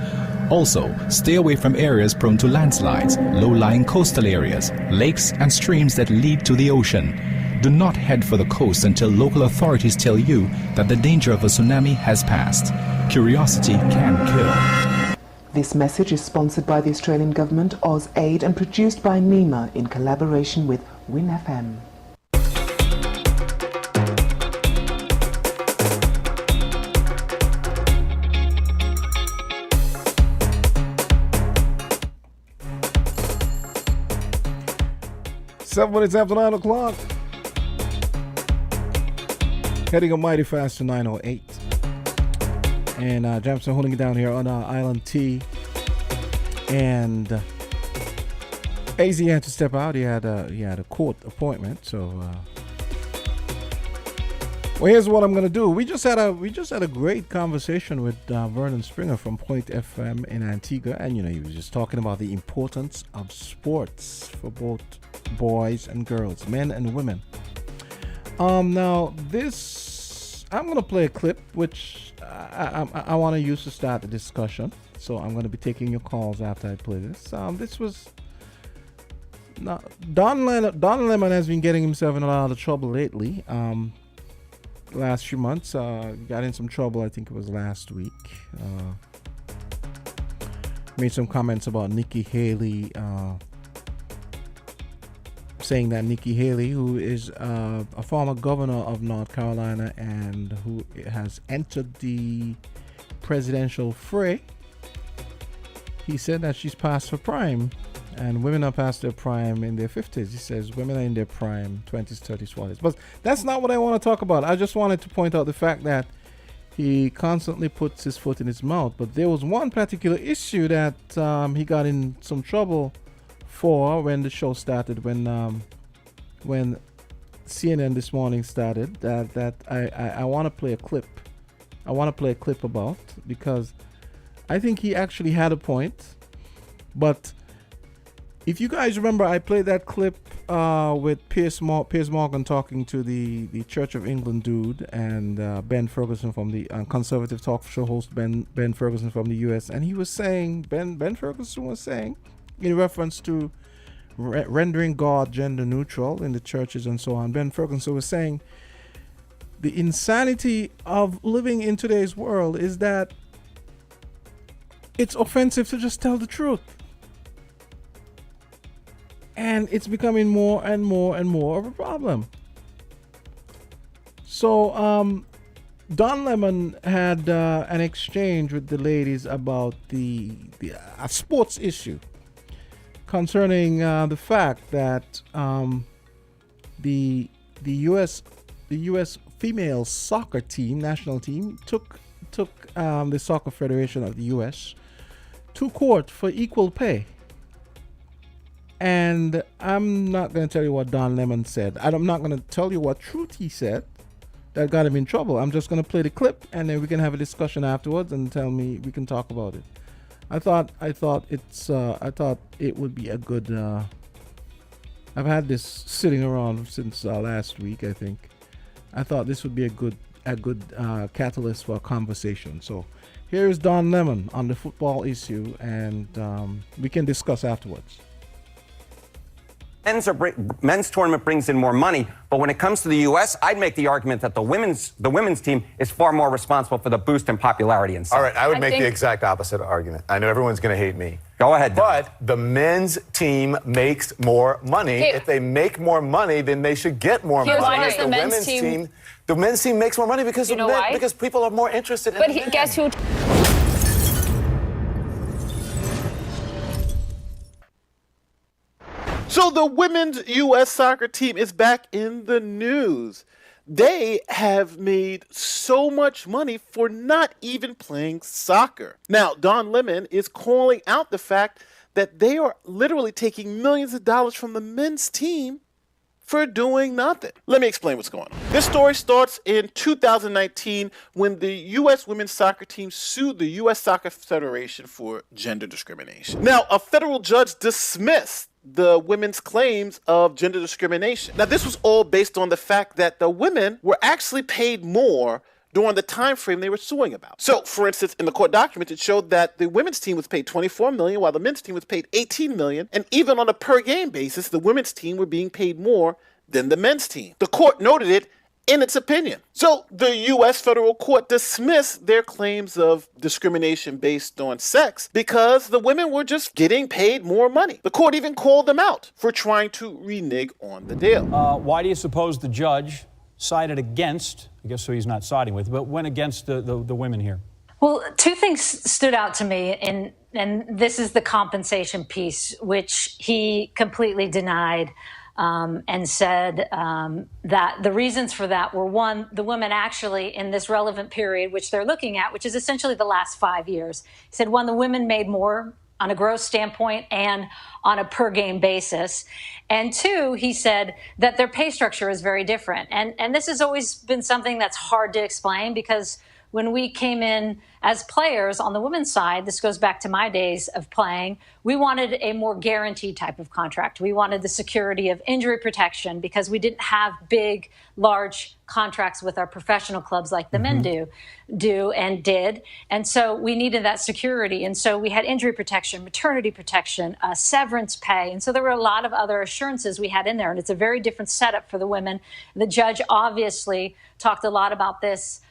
Also, stay away from areas prone to landslides, low-lying coastal areas, lakes and streams that lead to the ocean. Do not head for the coast until local authorities tell you that the danger of a tsunami has passed. Curiosity can kill. This message is sponsored by the Australian Government, AusAid, and produced by NEMA in collaboration with WINNFM. Seven minutes after 9 o'clock. Heading up mighty fast to 9:08. And Jamson holding it down here on Island T. And AZ had to step out. He had a court appointment. So, well, here's what I'm gonna do. We just had a great conversation with Vernon Springer from Point FM in Antigua, and he was just talking about the importance of sports for both boys and girls, men and women. Now this, I'm gonna play a clip which I want to use to start the discussion. So I'm gonna be taking your calls after I play this. This was Don Lemon has been getting himself in a lot of trouble lately. Last few months, got in some trouble. I think it was last week. Made some comments about Nikki Haley. Saying that Nikki Haley, who is a former governor of North Carolina and who has entered the presidential fray, he said that she's past her prime, and women are past their prime in their 50s. He says women are in their prime, 20s, 30s, 40s. But that's not what I want to talk about. I just wanted to point out the fact that he constantly puts his foot in his mouth. But there was one particular issue that he got in some trouble for when the show started, when CNN this morning started, that I want to play a clip. I want to play a clip about, because I think he actually had a point. But if you guys remember, I played that clip with Piers Morgan talking to the Church of England dude and Ben Ferguson from the conservative talk show host Ben Ferguson from the US, and he was saying, Ben Ferguson was saying, in reference to rendering God gender neutral in the churches and so on, Ben Ferguson was saying the insanity of living in today's world is that it's offensive to just tell the truth. And it's becoming more and more and more of a problem. So Don Lemon had an exchange with the ladies about a sports issue concerning the fact that the U.S. female soccer team, national team, took the Soccer Federation of the U.S. to court for equal pay. And I'm not going to tell you what Don Lemon said. I'm not going to tell you what truth he said that got him in trouble. I'm just going to play the clip, and then we can have a discussion afterwards and tell me, we can talk about it. I thought it would be a good. I've had this sitting around since last week, I think. I thought this would be a good catalyst for a conversation. So here is Don Lemon on the football issue, and we can discuss afterwards. men's tournament brings in more money, but when it comes to the U.S., I'd make the argument that the women's team is far more responsible for the boost in popularity and All right, I would make the exact opposite argument. I know everyone's going to hate me. Go ahead, Don. But the men's team makes more money. Okay. If they make more money, then they should get more Here's money. why does the men's women's team- the men's team makes more money because You know why? because people are more interested in But men. guess who? So the women's U.S. soccer team is back in the news. They have made so much money for not even playing soccer. Now, Don Lemon is calling out the fact that they are literally taking millions of dollars from the men's team for doing nothing. Let me explain what's going on. This story starts in 2019 when the U.S. women's soccer team sued the U.S. Soccer Federation for gender discrimination. Now, a federal judge dismissed the women's claims of gender discrimination. Now, this was all based on the fact that the women were actually paid more during the time frame they were suing about. So, for instance, in the court document, it showed that the women's team was paid $24 million, while the men's team was paid $18 million. And even on a per-game basis, the women's team were being paid more than the men's team. The court noted it in its opinion. So, the U.S. federal court dismissed their claims of discrimination based on sex because the women were just getting paid more money. The court even called them out for trying to renege on the deal. Why do you suppose the judge sided against, I guess who he's not siding with, but went against the women here? Well, two things stood out to me, and this is the compensation piece, which he completely denied and said that the reasons for that were, one, the women actually in this relevant period, which they're looking at, which is essentially the last 5 years, he said, one, the women made more on a gross standpoint and on a per game basis. And two, he said that their pay structure is very different. And this has always been something that's hard to explain because when we came in as players on the women's side, this goes back to my days of playing, we wanted a more guaranteed type of contract. We wanted the security of injury protection because we didn't have big, large contracts with our professional clubs like the men do and did. And so we needed that security. And so we had injury protection, maternity protection, severance pay. And so there were a lot of other assurances we had in there. And it's a very different setup for the women. The judge obviously talked a lot about this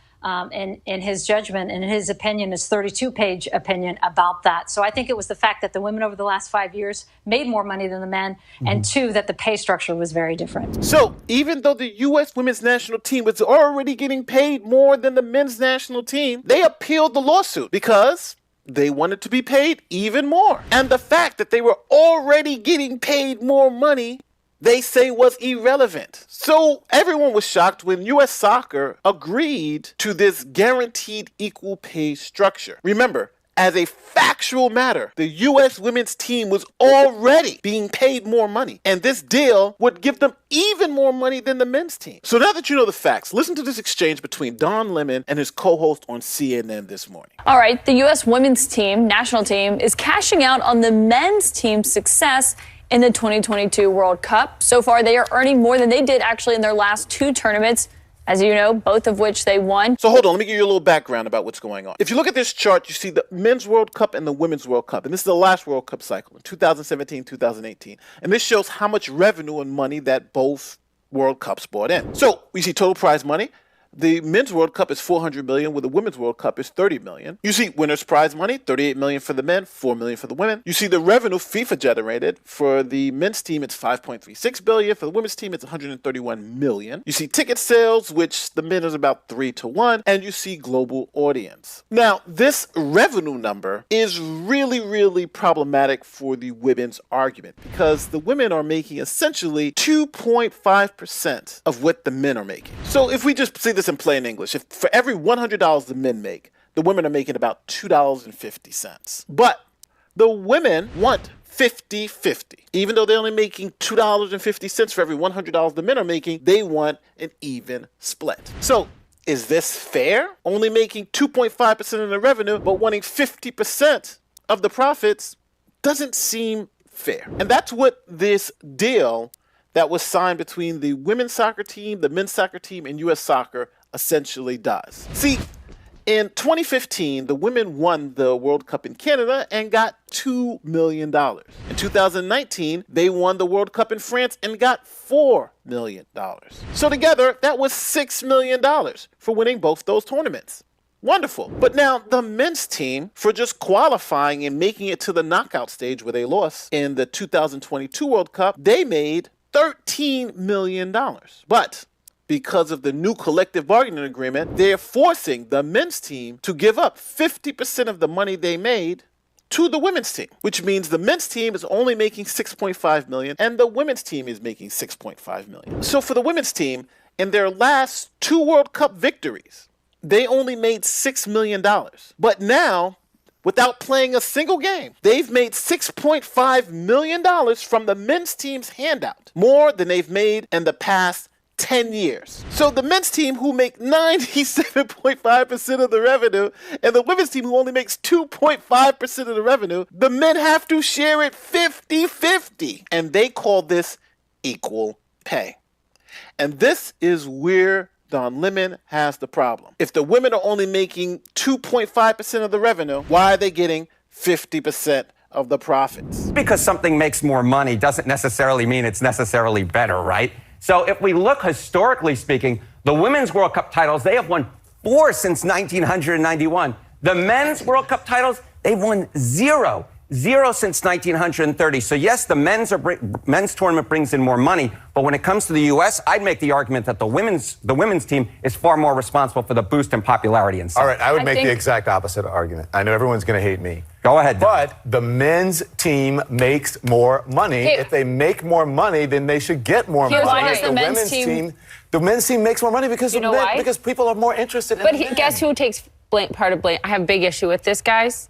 in his judgment and in his opinion, his 32-page opinion about that. So I think it was the fact that the women over the last 5 years made more money than the men, and two, that the pay structure was very different. So even though the U.S. women's national team was already getting paid more than the men's national team, they appealed the lawsuit because they wanted to be paid even more. And the fact that they were already getting paid more money, they say, was irrelevant. So everyone was shocked when U.S. Soccer agreed to this guaranteed equal pay structure. Remember, as a factual matter, the U.S. women's team was already being paid more money, and this deal would give them even more money than the men's team. So now that you know the facts, listen to this exchange between Don Lemon and his co-host on CNN this morning. All right, the U.S. women's team, national team, is cashing out on the men's team's success in the 2022 World Cup. So far, they are earning more than they did actually in their last two tournaments, as you know, both of which they won. So hold on, let me give you a little background about what's going on. If you look at this chart, you see the Men's World Cup and the Women's World Cup. And this is the last World Cup cycle in 2017, 2018. And this shows how much revenue and money that both World Cups brought in. So we see total prize money. The Men's World Cup is $400 million, where the Women's World Cup is $30 million. You see winner's prize money, $38 million for the men, $4 million for the women. You see the revenue FIFA generated. For the men's team, it's $5.36 billion. For the women's team, it's $131 million. You see ticket sales, which the men is about 3-1, and you see global audience. Now, this revenue number is really, really problematic for the women's argument because the women are making essentially 2.5% of what the men are making. So if we just see this in plain English, if for every $100 the men make, the women are making about $2.50. But the women want 50-50. Even though they're only making $2.50 for every $100 the men are making, they want an even split. So is this fair? Only making 2.5% of the revenue, but wanting 50% of the profits doesn't seem fair. And that's what this deal that was signed between the women's soccer team, the men's soccer team, and U.S. Soccer essentially does. See, In 2015, the women won the World Cup in Canada and got $2 million. In 2019, they won the World Cup in France and got $4 million. So together, that was $6 million for winning both those tournaments. Wonderful. But now the men's team, for just qualifying and making it to the knockout stage where they lost in the 2022 World Cup, they made $13 million. But because of the new collective bargaining agreement, they're forcing the men's team to give up 50% of the money they made to the women's team, which means the men's team is only making $6.5 million and the women's team is making $6.5 million. So for the women's team, in their last 2 World Cup victories, they only made $6 million. But now, without playing a single game, they've made $6.5 million from the men's team's handout, more than they've made in the past 10 years. So the men's team, who make 97.5% of the revenue, and the women's team, who only makes 2.5% of the revenue, the men have to share it 50-50. And they call this equal pay. And this is where Don Lemon has the problem. If the women are only making 2.5% of the revenue, why are they getting 50% of the profits? Because something makes more money doesn't necessarily mean it's necessarily better, right? So if we look historically speaking, the Women's World Cup titles, they have won 4 since 1991. The Men's World Cup titles, they've won 0 since 1930. So yes, the men's tournament brings in more money, but when it comes to the U.S., I'd make the argument that the women's team is far more responsible for the boost in popularity and stuff. All right, I would make the exact opposite argument. I know everyone's going to hate me. Go ahead, Don. But the men's team makes more money. Hey, if they make more money, then they should get more money. Why does the men's team? The men's team makes more money because why? Because people are more interested in But the guess who takes part of blame? I have a big issue with this, guys.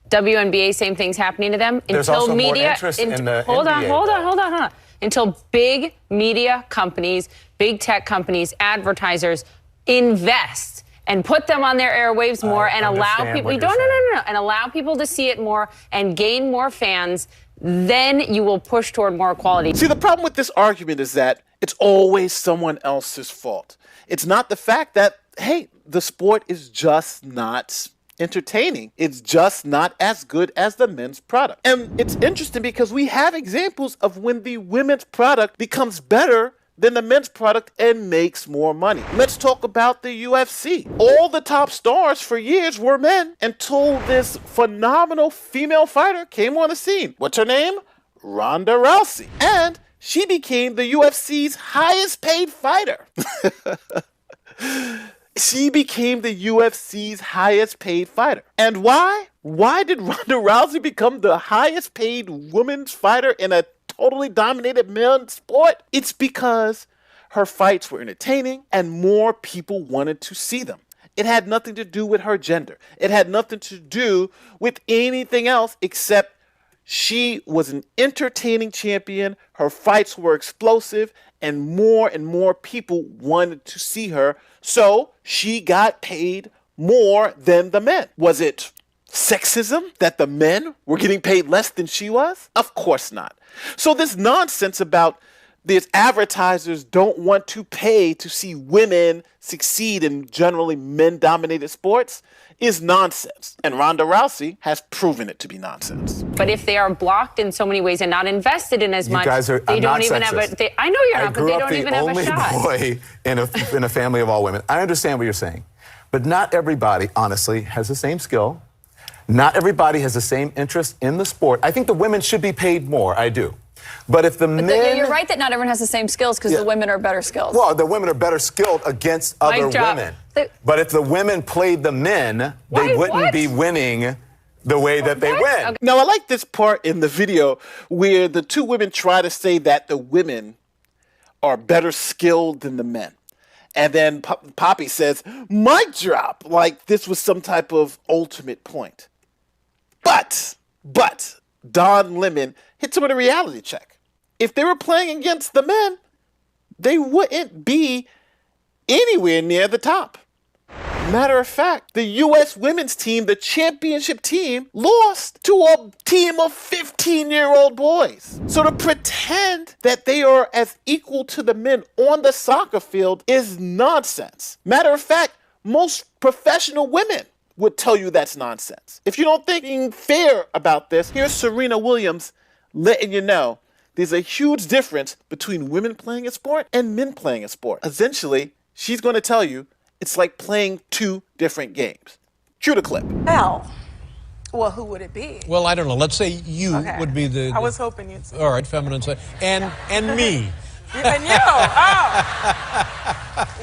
WNBA, same thing's happening to them. There's until also media, more interest in the hold NBA, on. Until big media companies, big tech companies, advertisers invest and put them on their airwaves more and allow people. And allow people to see it more and gain more fans. Then you will push toward more equality. See, the problem with this argument is that it's always someone else's fault. It's not the fact that, hey, the sport is just not entertaining. It's just not as good as the men's product. And it's interesting because we have examples of when the women's product becomes better than the men's product and makes more money. Let's talk about the UFC. All the top stars for years were men until this phenomenal female fighter came on the scene. What's her name? Ronda Rousey. And she became the UFC's highest paid fighter. She became the UFC's highest paid fighter. And why? Why did Ronda Rousey become the highest paid women's fighter in a totally dominated men's sport? It's because her fights were entertaining and more people wanted to see them. It had nothing to do with her gender. It had nothing to do with anything else except she was an entertaining champion. Her fights were explosive and more people wanted to see her. So she got paid more than the men. Was it sexism that the men were getting paid less than she was? Of course not. So this nonsense about these advertisers don't want to pay to see women succeed in generally men-dominated sports is nonsense. And Ronda Rousey has proven it to be nonsense. But if they are blocked in so many ways and not invested in as much, they don't even have a. I know you're not, but they don't even have a shot. I grew up the only boy in a family of all women. I understand what you're saying, but not everybody, honestly, has the same skill. Not everybody has the same interest in the sport. I think the women should be paid more. I do. But if the men... You're right that not everyone has the same skills because the women are better skilled. Well, the women are better skilled against other women. But if the women played the men, they wouldn't be winning the way that they win. Okay. Now, I like this part in the video where the two women try to say that the women are better skilled than the men. And then Poppy says, mic drop, like this was some type of ultimate point. But Don Lemon hits him with a reality check. If they were playing against the men, they wouldn't be anywhere near the top. Matter of fact, the U.S. women's team, the championship team, lost to a team of 15-year-old boys. So to pretend that they are as equal to the men on the soccer field is nonsense. Matter of fact, Most professional women would tell you that's nonsense. If you don't think being fair about this, here's Serena Williams letting you know there's a huge difference between women playing a sport and men playing a sport. Essentially, she's going to tell you it's like playing two different games. Cue the clip. Well, who would it be? Well, I don't know. Let's say you Okay. would be the. I was hoping you'd say. All right, feminine side. And me. And you. Oh.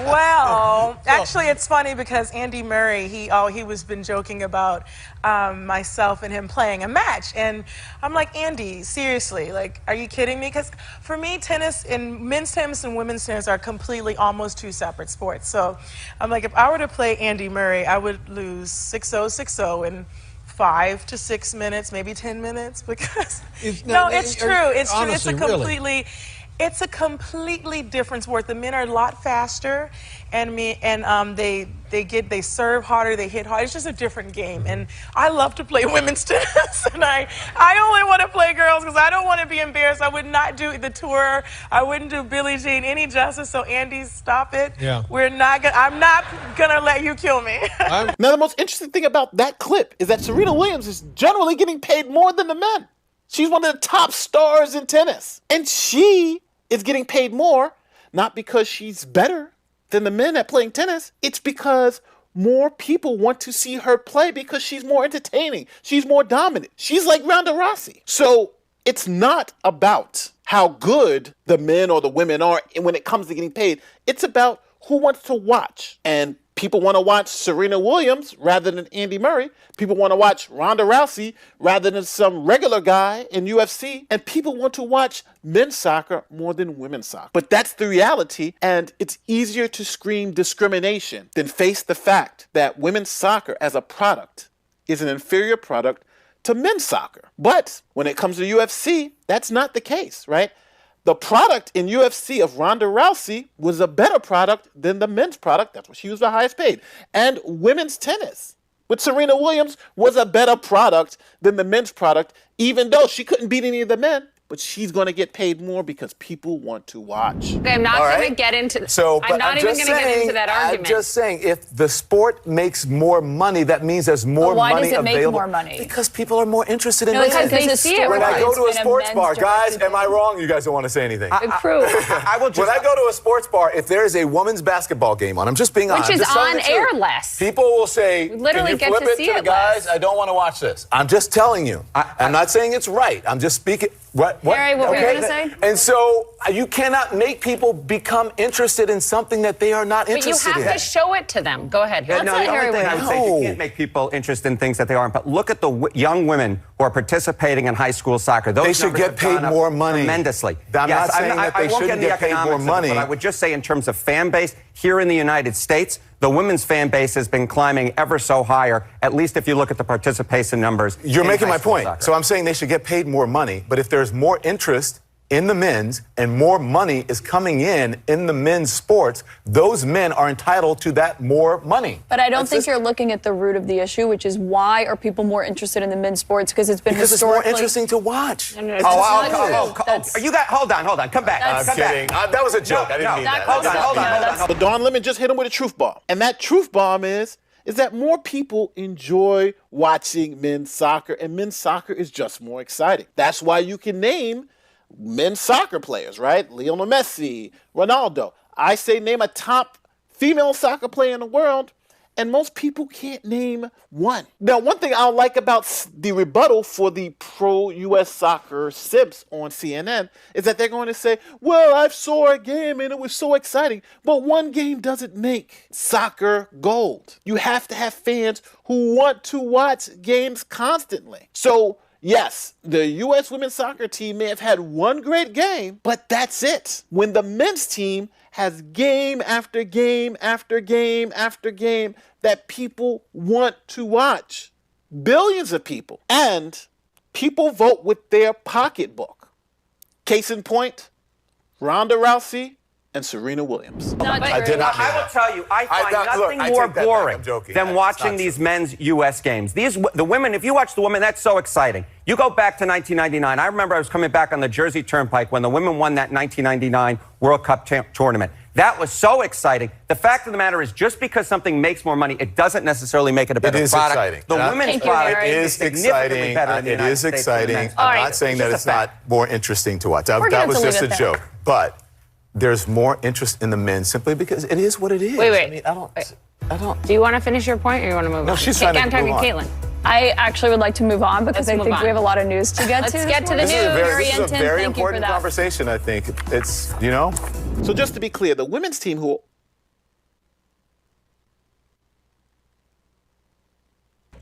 Well, actually, it's funny because Andy Murray, he was been joking about myself and him playing a match, and I'm like, Andy, seriously, like, are you kidding me? Because for me, tennis and men's tennis and women's tennis are completely almost two separate sports. So I'm like, if I were to play Andy Murray, I would lose 6-0, 6-0, and 5 to 6 minutes, maybe 10 minutes, because it's true. It's true. It's a completely. It's a completely different sport. The men are a lot faster, and they serve harder, they hit harder. It's just a different game, and I love to play women's tennis, and I only want to play girls because I don't want to be embarrassed. I would not do the tour. I wouldn't do Billie Jean any justice. So Andy, stop it. Yeah. I'm not gonna let you kill me. Now, the most interesting thing about that clip is that Serena Williams is generally getting paid more than the men. She's one of the top stars in tennis. And she is getting paid more, not because she's better than the men at playing tennis. It's because more people want to see her play because she's more entertaining. She's more dominant. She's like Ronda Rousey. So it's not about how good the men or the women are when it comes to getting paid. It's about who wants to watch. And people want to watch Serena Williams rather than Andy Murray. People want to watch Ronda Rousey rather than some regular guy in UFC. And people want to watch men's soccer more than women's soccer. But that's the reality, and it's easier to scream discrimination than face the fact that women's soccer as a product is an inferior product to men's soccer. But when it comes to UFC, that's not the case, right? The product in UFC of Ronda Rousey was a better product than the men's product. That's why she was the highest paid. And women's tennis with Serena Williams was a better product than the men's product, even though she couldn't beat any of the men. But she's going to get paid more because people want to watch. Okay, I'm not going to get into. I'm not even going to get into that argument. I'm just saying, if the sport makes more money, that means there's more why money does it available. make more money? Because people are more interested in No, it. because they see it. When I go to a It's been sports men's bar, guys, jersey. am I wrong? You guys don't want to say anything. True. I will just, when I go to a sports bar, if there is a women's basketball game on, I'm just being honest. Which is I'm just telling on the truth. air less. People will say, We literally can you get flip to it see to the it guys? less. I don't want to watch this. I'm just telling you. I'm not saying it's right. I'm just speaking. What? Harry, what were you gonna say? And so you cannot make people become interested in something that they are not But you interested in. have to show it to them. Go ahead. Yeah, That's no, what the Harry only thing I would would say is you can't make people interested in things that they aren't. But look at the young women who are participating in high school soccer. Those They should numbers get have gone paid up more money. tremendously. I'm not saying that they I won't shouldn't get get paid more economics of it, money. But I would just say, in terms of fan base here in the United States, the women's fan base has been climbing ever so higher. At least if you look at the participation numbers. You're in making high my school point. soccer. So I'm saying they should get paid more money. But if there's more interest in the men's and more money is coming in the men's sports, those men are entitled to that more money. But I don't think you're looking at the root of the issue, which is why are people more interested in the men's sports? Because it's been Because historically... it's more interesting to watch. No, it's not true. You got, hold on. Come back. I'm come kidding. back. That was a joke. I didn't mean that. Hold on. But Don Lemon just hit him with a truth bomb. And that truth bomb is that more people enjoy watching men's soccer, and men's soccer is just more exciting. That's why you can name men's soccer players, right? Lionel Messi, Ronaldo. I say name a top female soccer player in the world, and most people can't name one. Now, one thing I like about the rebuttal for the pro-U.S. soccer sibs on CNN is that they're going to say, well, I saw a game and it was so exciting. But one game doesn't make soccer gold. You have to have fans who want to watch games constantly. So, yes, the U.S. women's soccer team may have had one great game, but that's it. When the men's team has game after game after game after game that people want to watch. Billions of people. And people vote with their pocketbook. Case in point, Ronda Rousey and Serena Williams. I did not. I will tell you, I find nothing more boring than watching these men's U.S. games. The women, if you watch the women, that's so exciting. You go back to 1999. I remember I was coming back on the Jersey Turnpike when the women won that 1999 World Cup tournament. That was so exciting. The fact of the matter is, just because something makes more money, it doesn't necessarily make it a better It is product. exciting. The women's product is significantly better in the It United is States than the exciting. men's. I'm not saying that it's not more interesting to watch. That was just a joke. But there's more interest in the men simply because it is what it is. Wait. I mean, I don't. Do you want to finish your point or you want to move on? No, she's trying to I'm talking move on. Caitlin. I actually would like to move on because Let's I move think on. we have a lot of news to get Let's to. get to the This is a very Thank you for important that. conversation, I think. It's, you know. So just to be clear, the women's team who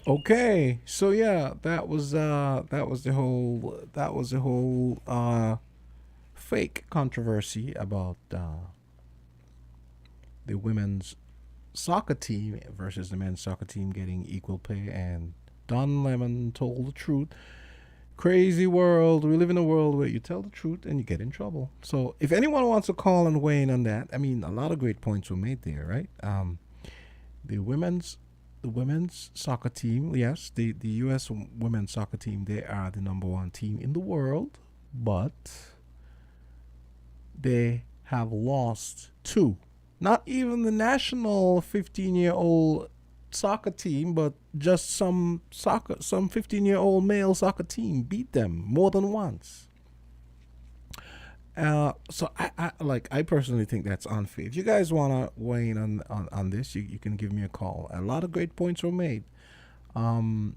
Okay, so yeah, that was the whole fake controversy about the women's soccer team versus the men's soccer team getting equal pay, and Don Lemon told the truth. Crazy world. We live in a world where you tell the truth and you get in trouble. So if anyone wants to call and weigh in on that, I mean, a lot of great points were made there, right? The women's soccer team, yes, the U.S. women's soccer team, they are the #1 team in the world, but they have lost 2. Not even the national 15-year-old soccer team, but just some 15-year-old male soccer team beat them more than once. So I personally think that's unfair. If you guys want to weigh in on this, you can give me a call. A lot of great points were made. The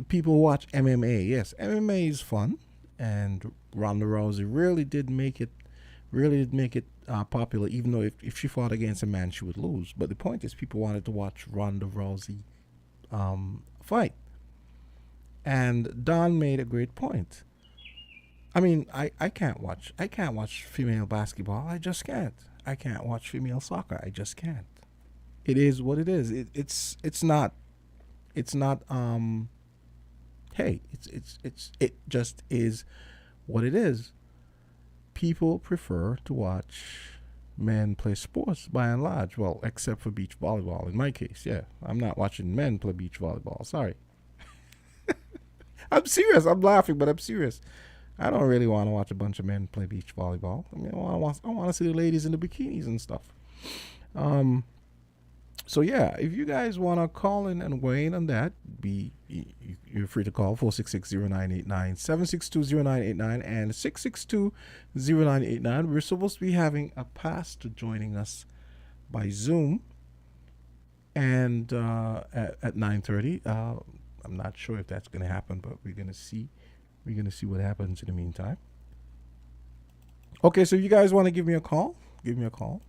people who watch MMA, yes, MMA is fun, and Ronda Rousey really did make it popular, even though if she fought against a man, she would lose. But the point is, people wanted to watch Ronda Rousey fight. And Don made a great point. I mean, I can't watch female basketball. I just can't. I can't watch female soccer. I just can't. It is what it is. It's not hey, it just is what it is. People prefer to watch men play sports by and large. Well, except for beach volleyball. In my case, yeah. I'm not watching men play beach volleyball. Sorry. I'm serious. I'm laughing, but I'm serious. I don't really want to watch a bunch of men play beach volleyball. I mean, I want to see the ladies in the bikinis and stuff. So yeah, if you guys want to call in and weigh in on that, you're free to call 466-0989, 762-0989, and 662-0989. We're supposed to be having a pastor joining us by Zoom, and at 9:30. I'm not sure if that's going to happen, but we're gonna see. We're gonna see what happens in the meantime. Okay, so if you guys want to give me a call, give me a call.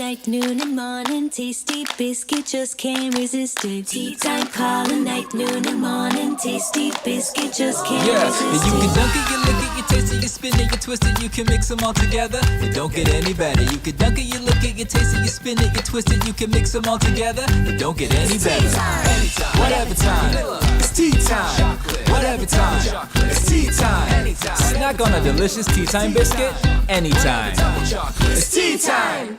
night, noon and morning. Tasty biscuit, just can't resist it. Tea time, call and night, noon and morning. Tasty biscuit, just can't resist it. You can dunk it, you lick it, you taste it, you spin it, you twist it, you can mix them all together. It don't get any better. You can dunk it, you lick it, you taste it, you spin it, you twist it, you can mix them all together. It don't get any better. Anytime, whatever time, it's tea time. Whatever time, it's tea time. Snack on a delicious tea time biscuit anytime. It's tea time.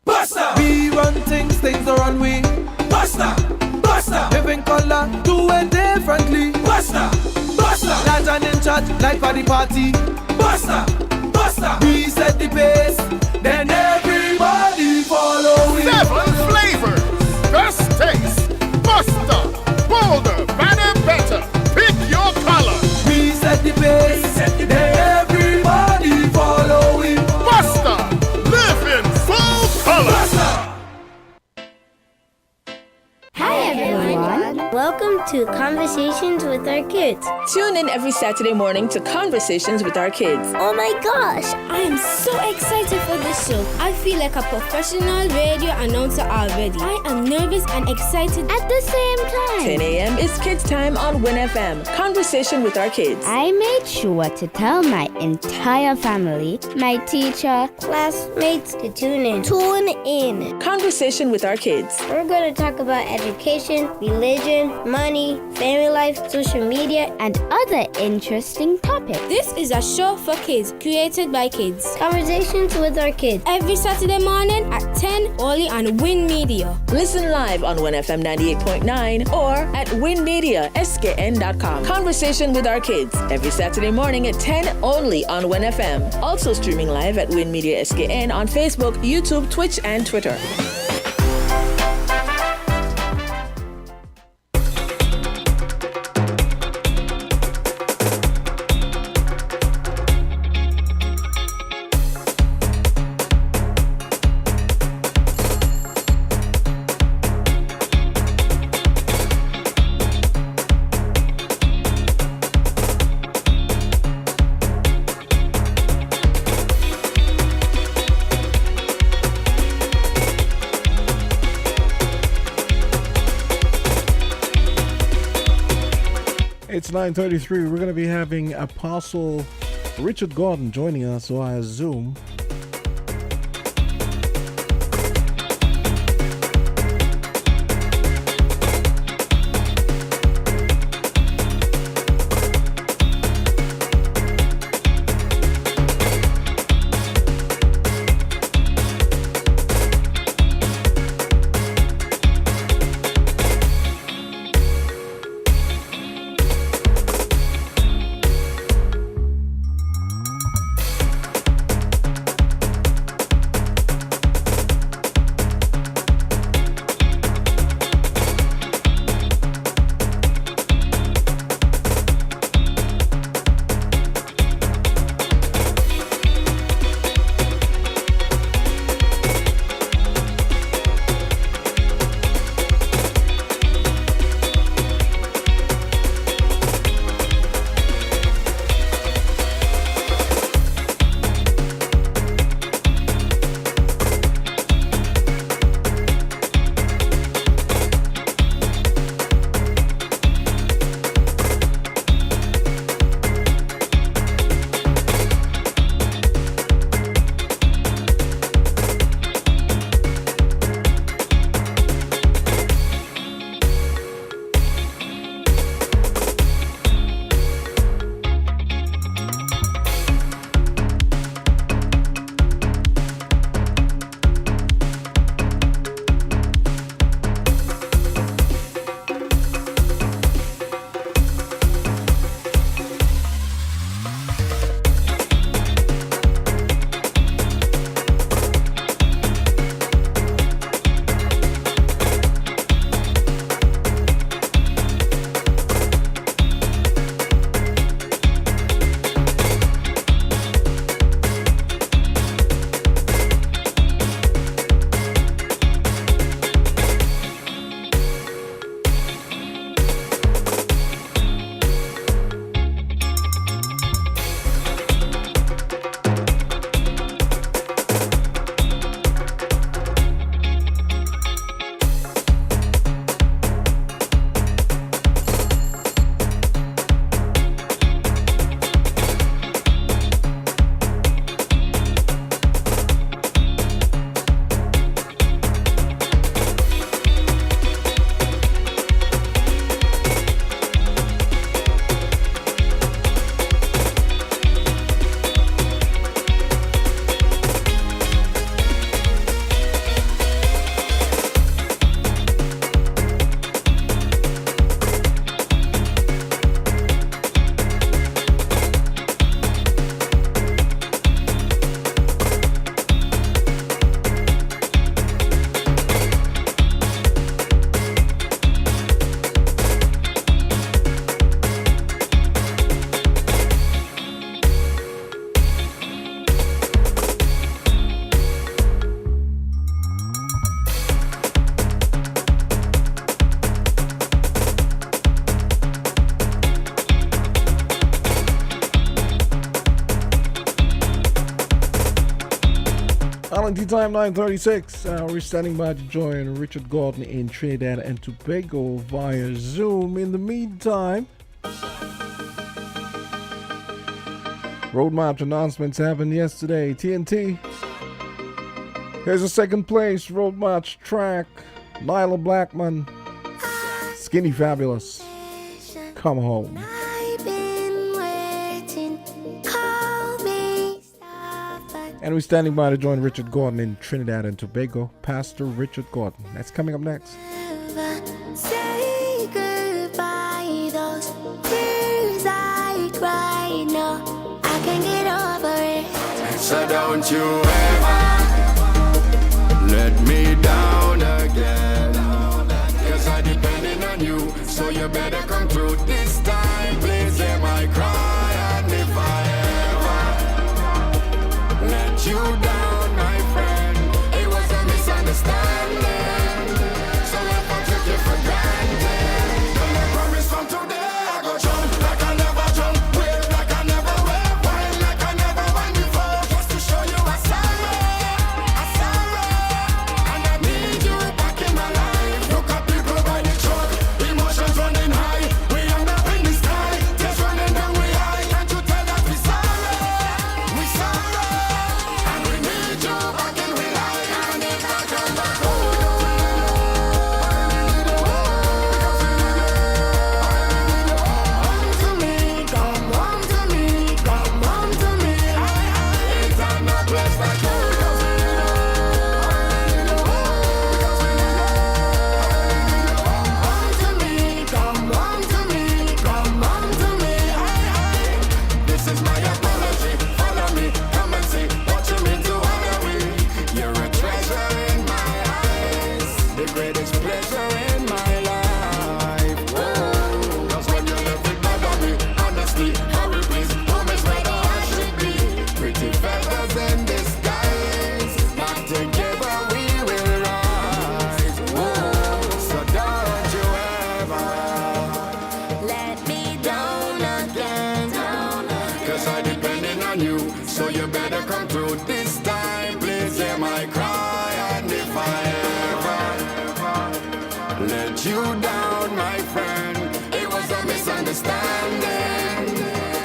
Buster! We run things, things are on we. Buster! Buster! Living color, do it differently. Buster! Buster! Large and in charge, like for the party. Buster! Buster! We set the pace, then everybody follow it. 7 flavors, best taste. Buster! Bolder, better, better. Pick your color. We set the pace, then everybody follow it. Buster! Live in full color. Buster! Hi everyone! Welcome to Conversations with Our Kids. Tune in every Saturday morning to Conversations with Our Kids. Oh my gosh! I am so excited for this show. I feel like a professional radio announcer already. I am nervous and excited at the same time. 10 a.m. is Kids Time on WINN-FM. Conversation with Our Kids. I made sure to tell my entire family, my teacher, classmates to tune in. Tune in. Conversation with Our Kids. We're going to talk about education, religion, money, family life, social media, and other interesting topics. This is a show for kids, created by kids. Conversations with Our Kids. Every Saturday morning at 10, only on WINNmedia. Listen live on WINN-FM 98.9 or at WINNmediaskn.com. Conversation with Our Kids. Every Saturday morning at 10, only on WINN-FM. Also streaming live at WINNmedia SKN on Facebook, YouTube, Twitch, and Twitter. It's 9:33. We're going to be having Apostle Richard Gordon joining us via Zoom. Valentine time 9:36. We're standing by to join Richard Gordon in Trinidad and Tobago via Zoom. In the meantime, road march announcements happened yesterday. TNT. Here's a second place road march track. Nyla Blackman, Skinny Fabulous, Come Home. And we're standing by to join Richard Gordon in Trinidad and Tobago. Pastor Richard Gordon. That's coming up next. Say goodbye, those tears I cry. No, I can get over it. So don't you ever let me down again, 'cause I'm depending on you, so you better come through this time. Please hear my cry, and if I ever let you down, my friend, it was a misunderstanding. So if I took you for granted, then I promise from today I go jump like I never jump, wave like I never wave, wine like I never wine before, just to show you I'm sorry. And I need you back in my life. Look at people by the truck, emotions running high. We end up in the sky, tears running down we eye. Can't you tell that we sorry? We sorry. And we need you back in we life. And if I come back home, to me, come home to me, come home to me. It's not no place like home. This is my apology. Follow me, come and see what you mean to honor. You're a treasure in my eyes, the greatest pleasure in my life. Whoa. 'Cause when you left with me, honestly, how it is, home is where the heart should be. Pretty feathers in disguise, back together we will rise. Whoa. So don't you ever Let me down again. 'cause I'm depending on you, so you better come through this time. Please hear my cry, and if I ever let you down, my friend, it was a misunderstanding.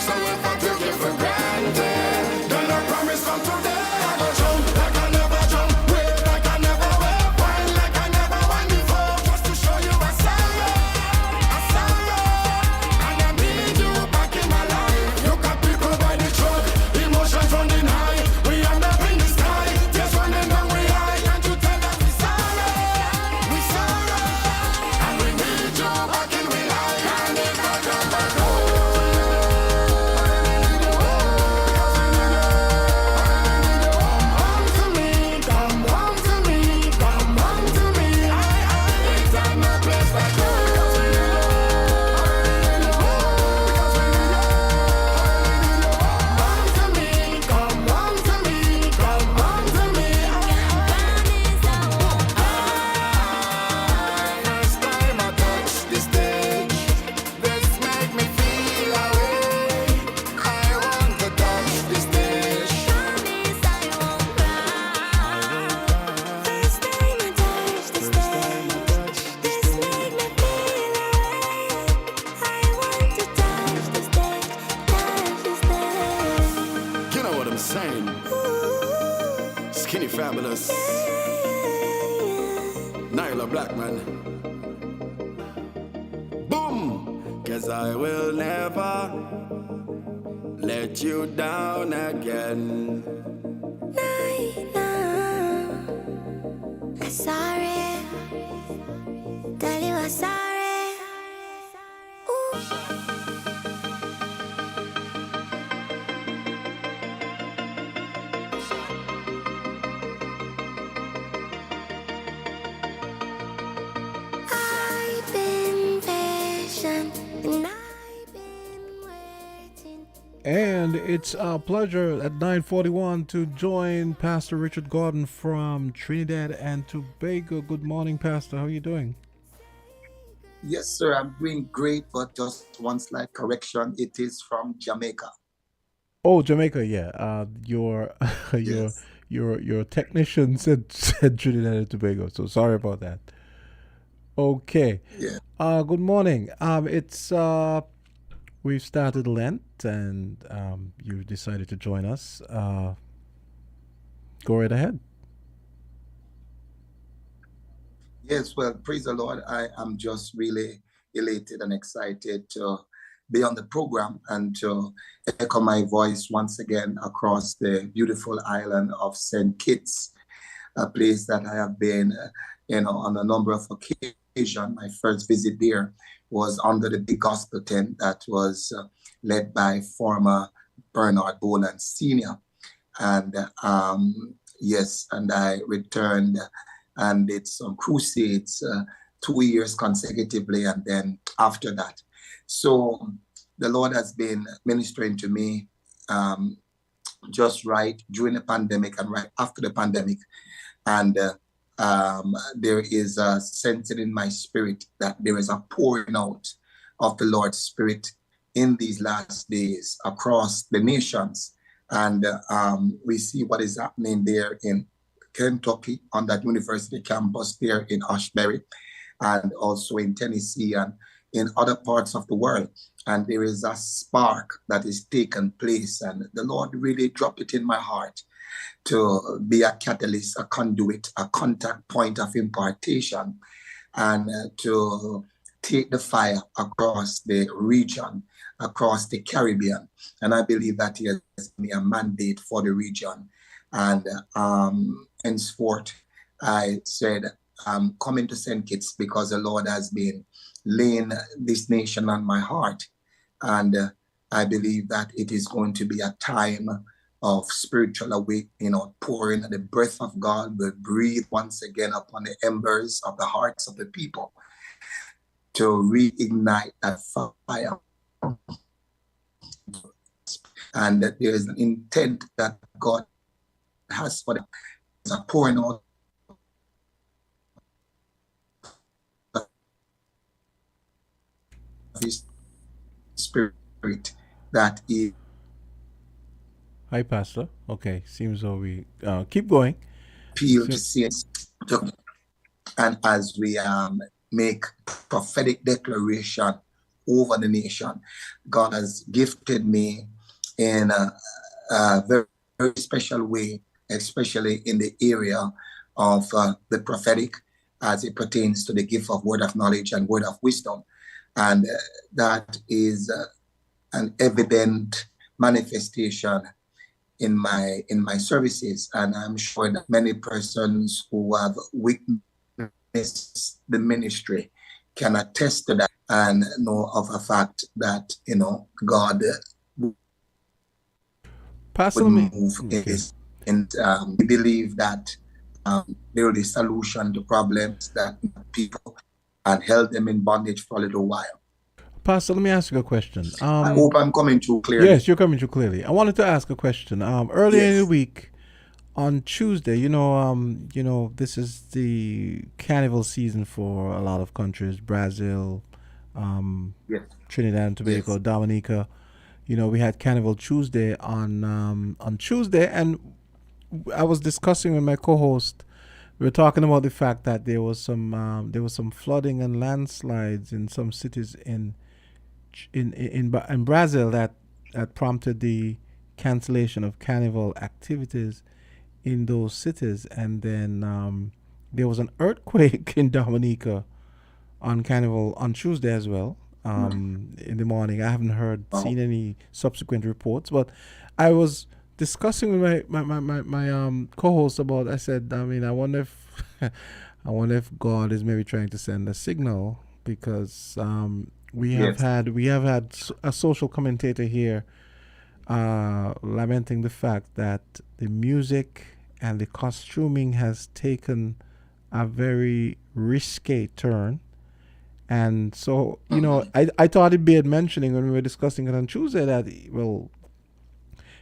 So if I took you for granted, then I promise from today I go jump like I never jump, wave like I never wave, wine like I never wine before, just to show you I'm sorry. I'm sorry. And I need you back in my life. Look at people by the truck, emotions running high. We end up in the sky, tears running down we eye. Can't you tell that we sorry? We sorry. And we need you back in we life. And if I come back home, to me, come home to me, come home to me. It's not no place like home. To me, come home to me, come home to me. First time I touch the stage, this make me feel away. I want to touch the stage. First time I touch the stage, this make me feel away. I want to touch the stage, touch the stage. You know what I'm saying? Skinny Fabulous, Nyla Blackman. Boom! 'Cause I will never let you down again. I'm sorry, tell you I'm sorry. Ooh. I've been patient and I've been waiting. And it's our pleasure at 9:41 to join Pastor Richard Gordon from Trinidad and Tobago. Good morning, Pastor. How are you doing? Yes, sir, I'm doing great, but just one slight correction. It is from Jamaica. Oh, Jamaica, yeah. Your your technician said Trinidad and Tobago. So sorry about that. Okay. Yeah. Good morning. It's we've started Lent, and you decided to join us. Go right ahead. Yes, well, praise the Lord. I am just really elated and excited to be on the program and to echo my voice once again across the beautiful island of St. Kitts, a place that I have been, on a number of occasions. My first visit there was under the big gospel tent that was led by former Bernard Boland Sr. And yes, and I returned and did some crusades 2 years consecutively, and then after that. So the Lord has been ministering to me just right during the pandemic and right after the pandemic. And there is a sense in my spirit that there is a pouring out of the Lord's Spirit in these last days across the nations. And we see what is happening there in Kentucky on that university campus there in Ashbury, and also in Tennessee and in other parts of the world. And there is a spark that is taking place, and the Lord really dropped it in my heart to be a catalyst, a conduit, a contact point of impartation, and to take the fire across the region, across the Caribbean. And I believe that He has given me a mandate for the region. And henceforth, I said, I'm coming to St. Kitts because the Lord has been laying this nation on my heart. And I believe that it is going to be a time of spiritual awakening, pouring the breath of God will breathe once again upon the embers of the hearts of the people to reignite that fire. And that there is an intent that God has for them. It's a pouring out of His Spirit that is. Hi, Pastor. Okay, seems though we keep going. Appeal to saints, and as we make prophetic declaration over the nation, God has gifted me in a very, very special way, especially in the area of the prophetic, as it pertains to the gift of word of knowledge and word of wisdom, and that is an evident manifestation in my services. And I'm sure that many persons who have witnessed the ministry can attest to that and know of a fact that God Pastor, would move is, and we believe that there will be a solution to problems that people and held them in bondage for a little while. Pastor, let me ask you a question. I hope I'm coming through clearly. Yes, you're coming through clearly. I wanted to ask a question. Earlier in the week, on Tuesday, this is the carnival season for a lot of countries: Brazil, Trinidad and Tobago, Dominica. We had Carnival Tuesday on Tuesday, and I was discussing with my co-host. We were talking about the fact that there was some flooding and landslides in some cities in Brazil that prompted the cancellation of carnival activities in those cities. And then there was an earthquake in Dominica on Carnival on Tuesday as well, in the morning. I haven't seen any subsequent reports, but I was discussing with my co-host about. I said, I wonder if God is maybe trying to send a signal, because we have had a social commentator here lamenting the fact that the music and the costuming has taken a very risque turn. And so, I thought it'd be mentioning when we were discussing it on Tuesday that,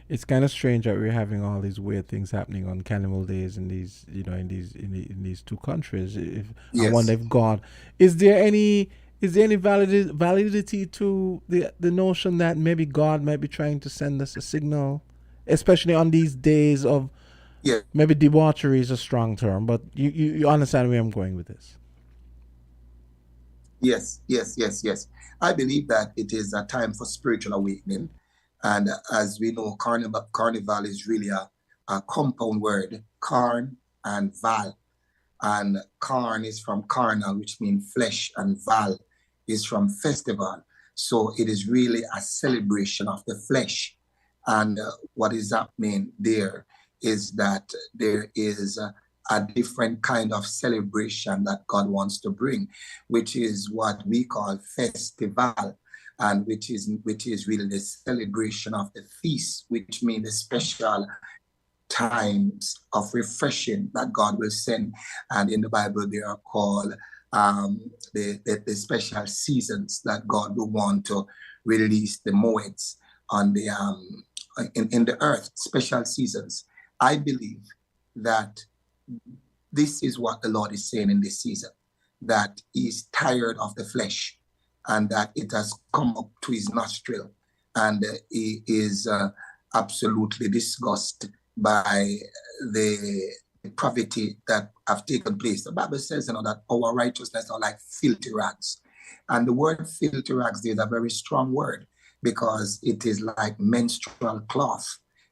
it's kind of strange that we're having all these weird things happening on Carnival days in these, in these two countries. I wonder if God, is there any validity to the notion that maybe God might be trying to send us a signal, especially on these days of Yeah. Maybe debauchery is a strong term, but you understand where I'm going with this. Yes. I believe that it is a time for spiritual awakening. And as we know, carnival is really a compound word, carn and val. And carn is from carnal, which means flesh, and val is from festival. So it is really a celebration of the flesh. And what is happening there is that there is a different kind of celebration that God wants to bring, which is what we call festival, and which is really the celebration of the feast, which means the special times of refreshing that God will send. And in the Bible, they are called the special seasons that God will want to release the moeds on the in the earth, special seasons. I believe that this is what the Lord is saying in this season, that He's tired of the flesh and that it has come up to His nostril, and He is absolutely disgusted by the poverty that have taken place. The Bible says, that our righteousness are like filthy rags. And the word filthy rags is a very strong word, because it is like menstrual cloth,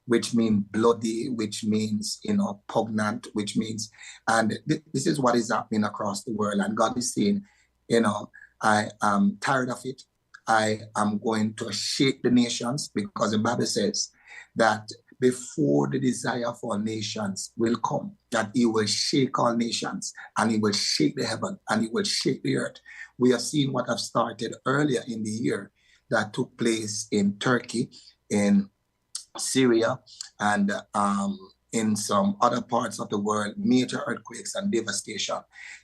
which means bloody, which means, pugnant, which means, and this is what is happening across the world. And God is saying, I am tired of it. I am going to shake the nations, because the Bible says that before the desire for nations will come, that He will shake all nations, and He will shake the heaven, and He will shake the earth. We have seen what have started earlier in the year that took place in Turkey, in Syria, and in some other parts of the world, major earthquakes and devastation.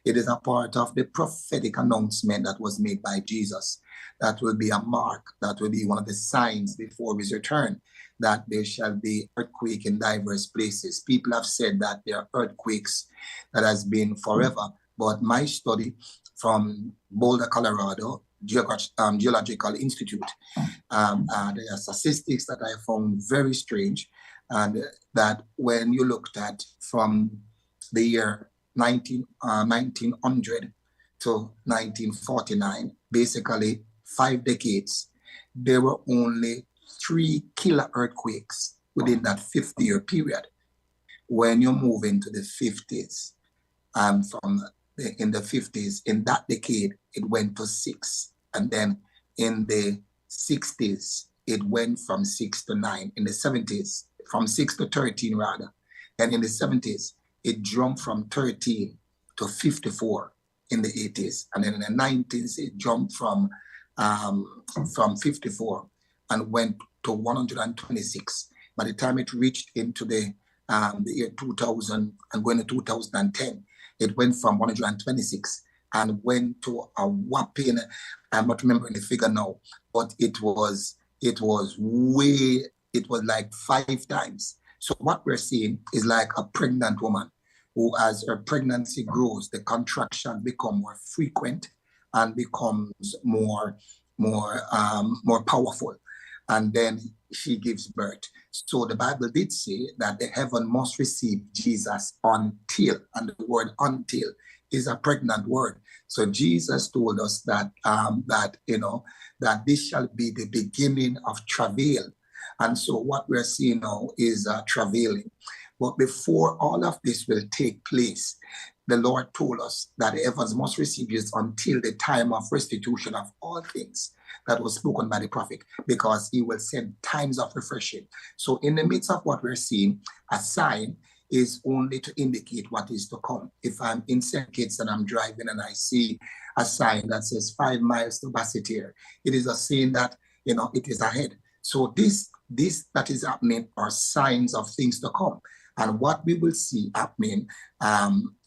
It is a part of the prophetic announcement that was made by Jesus. That will be a mark, that will be one of the signs before His return, that there shall be earthquake in diverse places. People have said that there are earthquakes that has been forever, but my study from Boulder, Colorado, Geological Institute, there are statistics that I found very strange, and that when you looked at from the year 1900 to 1949, basically 5 decades, there were only 3 killer earthquakes within that 50-year period. When you move into the 50s, in the 50s, in that decade, it went to 6. And then in the 60s, it went from 6 to 9. In the 70s, from 6 to 13 rather. And in the 70s, it jumped from 13 to 54 in the 80s. And then in the 90s, it jumped from 54 and went to 126. By the time it reached into the year 2000 and going to 2010, it went from 126 and went to a whopping, I'm not remembering the figure now, but it was like 5 times. So what we're seeing is like a pregnant woman who, as her pregnancy grows, the contraction become more frequent and becomes more powerful. And then she gives birth. So the Bible did say that the heaven must receive Jesus until, and the word until is a pregnant word. So Jesus told us that that this shall be the beginning of travail. And so what we're seeing now is travailing. But before all of this will take place, the Lord told us that the heavens must receive Jesus until the time of restitution of all things that was spoken by the prophet, because He will send times of refreshing. So in the midst of what we're seeing, a sign is only to indicate what is to come. If I'm in St. Kitts and I'm driving and I see a sign that says 5 miles to Basseterre, it is a sign that, it is ahead. So this that is happening are signs of things to come. And what we will see happening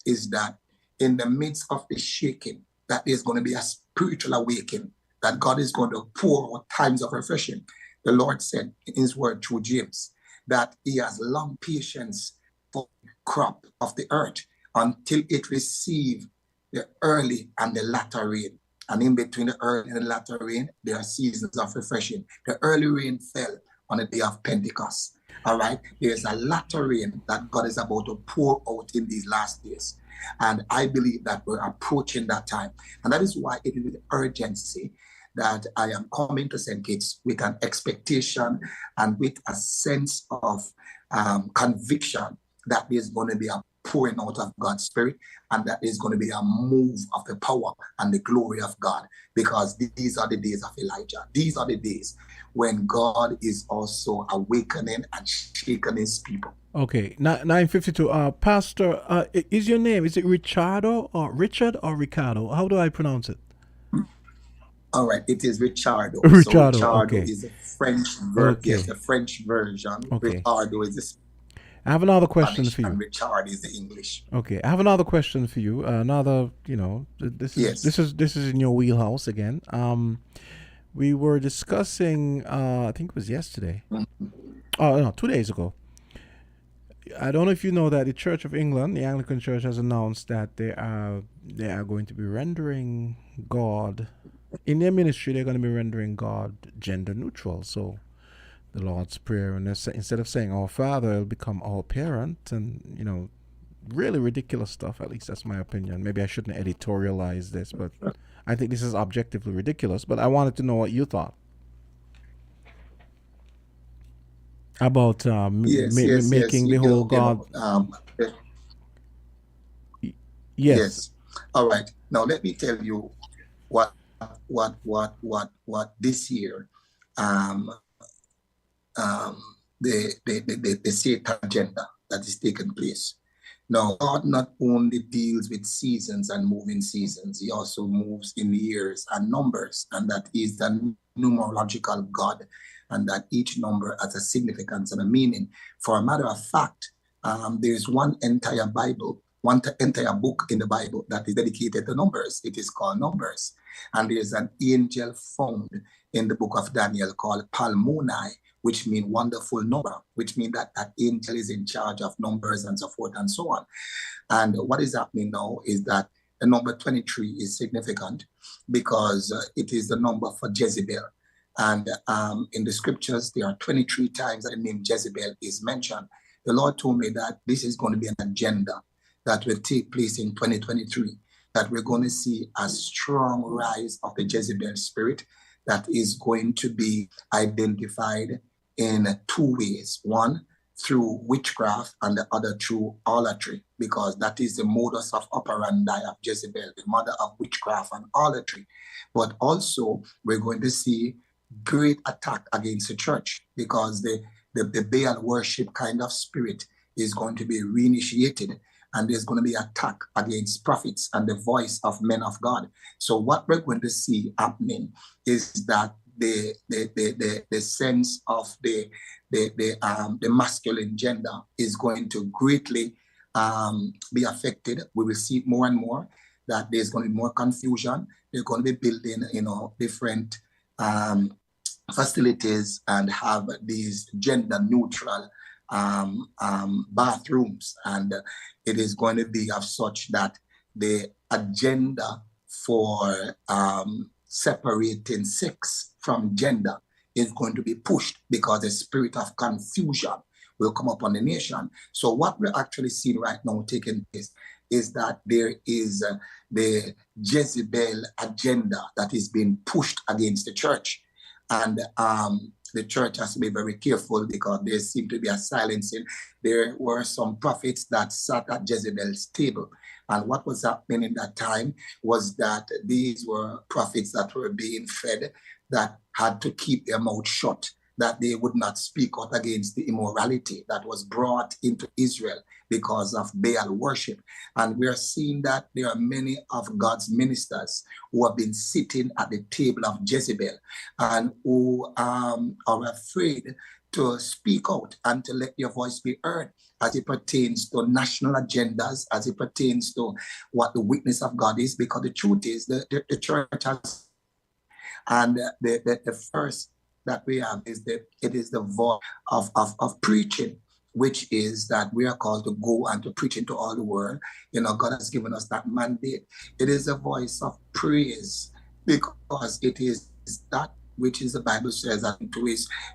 is that in the midst of the shaking, that there's going to be a spiritual awakening, that God is going to pour out times of refreshing. The Lord said in His word through James that He has long patience for the crop of the earth until it receive the early and the latter rain. And in between the early and the latter rain, there are seasons of refreshing. The early rain fell on the day of Pentecost. All right. There's a lot of rain that God is about to pour out in these last days. And I believe that we're approaching that time. And that is why it is with urgency that I am coming to St. Kitts with an expectation and with a sense of conviction that there's going to be a pouring out of God's Spirit, and that there's going to be a move of the power and the glory of God, because these are the days of Elijah. These are the days when God is also awakening and shaking his people. Okay, 9:52. Pastor, is your name, is it Richard or Ricardo? How do I pronounce it? All right, it is Richardo. Richardo, So Richardo okay. is the French Okay. Yes, the French version. Okay. Ricardo is the I have another question Spanish, for you. and Richard is the English. Okay, I have another question for you. Another, this is Yes. this is in your wheelhouse again. We were discussing, I think it was yesterday. Oh no, 2 days ago. I don't know if you know that the Church of England, the Anglican Church, has announced that they are going to be rendering God, in their ministry, they're going to be rendering God gender neutral. So the Lord's Prayer, and instead of saying Our Father, it'll become Our Parent, and really ridiculous stuff. At least that's my opinion. Maybe I shouldn't editorialize this, but I think this is objectively ridiculous. But I wanted to know what you thought about making the whole God. Yes. All right. Now let me tell you what this year, the Satan agenda that is taking place. Now, God not only deals with seasons and moving seasons, he also moves in years and numbers, and that is the numerological God, and that each number has a significance and a meaning. For a matter of fact, there's one entire entire book in the Bible that is dedicated to numbers. It is called Numbers. And there's an angel found in the book of Daniel called Palmoni, which means wonderful number, which means that that angel is in charge of numbers and so forth and so on. And what is happening now is that the number 23 is significant because it is the number for Jezebel. And in the scriptures, there are 23 times that the name Jezebel is mentioned. The Lord told me that this is going to be an agenda that will take place in 2023, that we're going to see a strong rise of the Jezebel spirit that is going to be identified in two ways. One, through witchcraft, and the other through harlotry, because that is the modus of operandi of Jezebel, the mother of witchcraft and harlotry. But also, we're going to see great attack against the church, because the Baal worship kind of spirit is going to be reinitiated, and there's going to be attack against prophets and the voice of men of God. So what we're going to see happening is that the sense of the masculine gender is going to greatly be affected. We will see more and more that there's going to be more confusion. They're going to be building, different facilities and have these gender neutral bathrooms, and it is going to be of such that the agenda for separating sex from gender is going to be pushed, because the spirit of confusion will come upon the nation. So what we're actually seeing right now taking place is that there is the Jezebel agenda that is being pushed against the church. And the church has to be very careful, because there seemed to be a silencing. There were some prophets that sat at Jezebel's table. And what was happening in that time was that these were prophets that were being fed, that had to keep their mouth shut, that they would not speak out against the immorality that was brought into Israel because of Baal worship. And we are seeing that there are many of God's ministers who have been sitting at the table of Jezebel and who are afraid to speak out and to let your voice be heard as it pertains to national agendas, as it pertains to what the witness of God is, because the truth is the church has, and the first that we have is it is the voice of preaching, which is that we are called to go and to preach into all the world. God has given us that mandate. It is a voice of praise, because it is that which is the Bible says that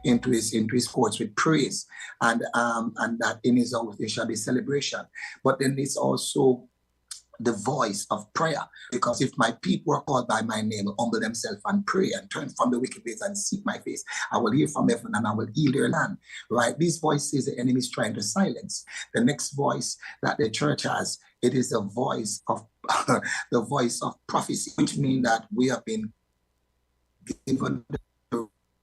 into his courts with praise, and that in his oath there shall be celebration. But then it's also the voice of prayer, because if my people are called by my name, will humble themselves and pray and turn from the wicked ways and seek my face, I will hear from heaven and I will heal their land. Right? These voices the enemy is trying to silence. The next voice that the church has, it is the voice of the voice of prophecy, which means that we have been given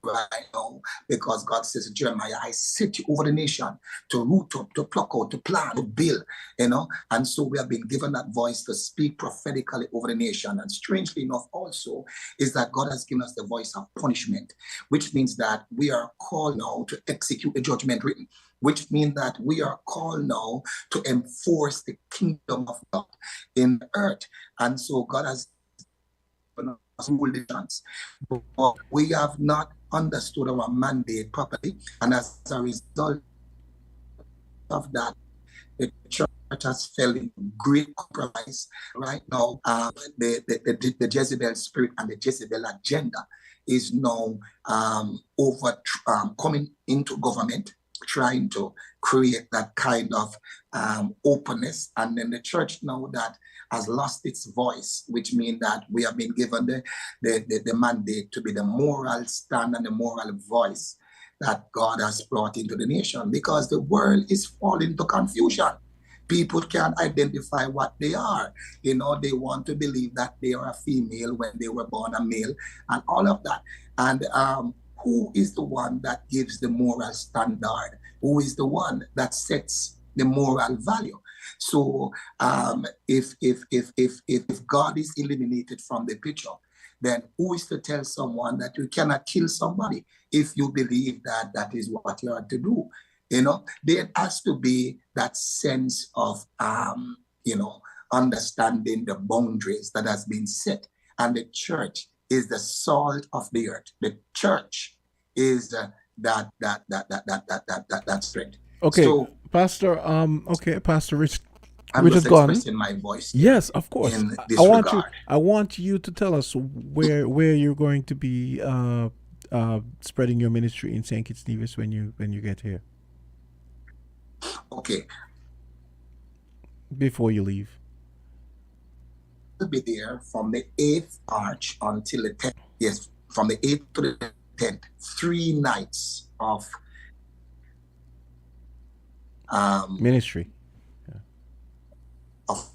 right now, because God says to Jeremiah, I set you over the nation to root up, to pluck out, to plant, to build, and so we have been given that voice to speak prophetically over the nation. And strangely enough also is that God has given us the voice of punishment, which means that we are called now to execute the judgment written, which means that we are called now to enforce the kingdom of God in the earth. And so God has given us multitudes, but we have not understood our mandate properly, and as a result of that, the church has fell into great compromise. Right now, the Jezebel spirit and the Jezebel agenda is now coming into government, trying to create that kind of openness, and then the church now that has lost its voice, which means that we have been given the mandate to be the moral stand and the moral voice that God has brought into the nation, because the world is falling into confusion. People can't identify what they are. They want to believe that they are a female when they were born a male and all of that. And who is the one that gives the moral standard? Who is the one that sets the moral value? So if God is eliminated from the picture, then who is to tell someone that you cannot kill somebody if you believe that that is what you are to do? There has to be that sense of understanding the boundaries that has been set, and the church is the salt of the earth. The church is that strength. Okay, so, Pastor. Pastor Rich. I'm Richard just Gordon. expressing my voice. Yes, of course. In this I want you to tell us where you're going to be spreading your ministry in St. Kitts Nevis when you get here. Okay. Before you leave. I'll be there from the 8th March until the 10th. Yes, from the 8th to the 10th. 3 nights of ministry. Of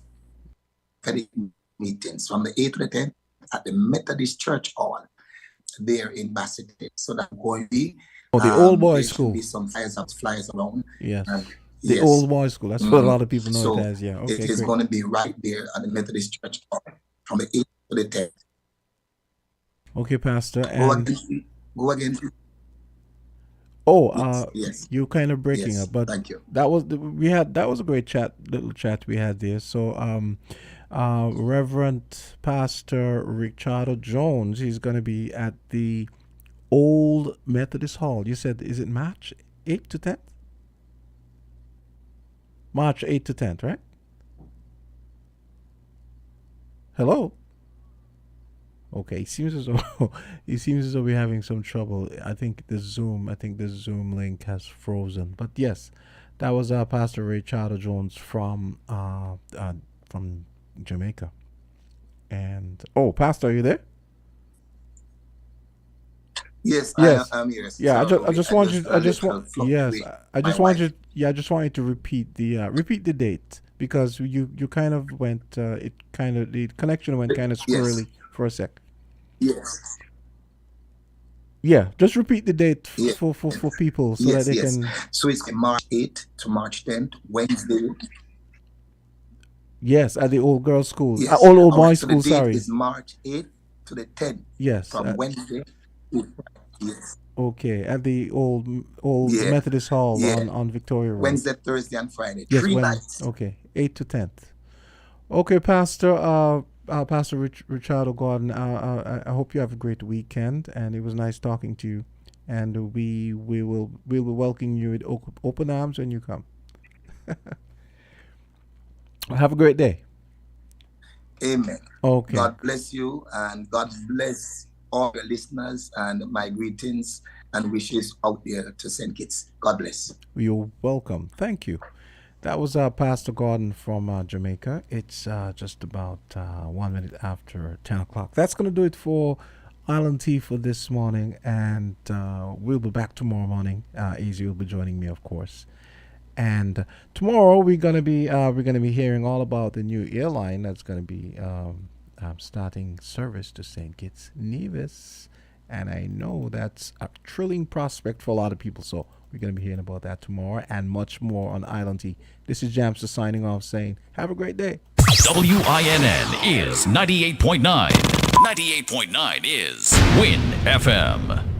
meetings from the 8th to the 10th at the Methodist Church Hall there in Bassett. So that's going to be the old boys school. Be some flyers around. Yes. The old boys school. That's what a lot of people know it as. Yeah. Okay. It is going to be right there at the Methodist Church Hall from the 8th to the 10th. Okay, Pastor. Go again. Oh, yes. You're kind of breaking up, but thank you. That was a great little chat we had there. So, Reverend Pastor Richard Jones, he's going to be at the Old Methodist Hall. You said, is it March 8th to 10th? March 8th to 10th, right? Hello. Okay, it seems as though we're having some trouble. I think the Zoom link has frozen. But yes, that was Pastor Ray Charter Jones from Jamaica. And Pastor, are you there? Yes, I'm here. Yeah, I just want you to repeat the date, because you kind of went the connection went kind of squirrely for a sec. Yes. Yeah, just repeat the date for people so that they can. So it's March 8th to March 10th, Wednesday. Yes, at the old girls' school. Yes. Old boys' school. The Sorry. date is March 8th to the 10th. Yes. From Wednesday. Yes. Okay, at the old Methodist Hall on Victoria Road. Wednesday, Thursday, and Friday. 3 nights. Okay, 8th to 10th. Okay, Pastor. Pastor Richard Gordon, I hope you have a great weekend, and it was nice talking to you. And we will welcome you with open arms when you come. Have a great day. Amen. Okay. God bless you, and God bless all the listeners and my greetings and wishes out there to St. Kitts. God bless. You're welcome. Thank you. That was Pastor Gordon from Jamaica. It's just about 1 minute after 10 o'clock. That's going to do it for Island Tea for this morning, and we'll be back tomorrow morning. Easy will be joining me, of course. And tomorrow we're gonna be hearing all about the new airline that's gonna be starting service to St. Kitts Nevis, and I know that's a thrilling prospect for a lot of people. So we're gonna be hearing about that tomorrow and much more on Island Tea. This is Jamster signing off, saying have a great day. WINN is 98.9. 98.9 is WIN FM.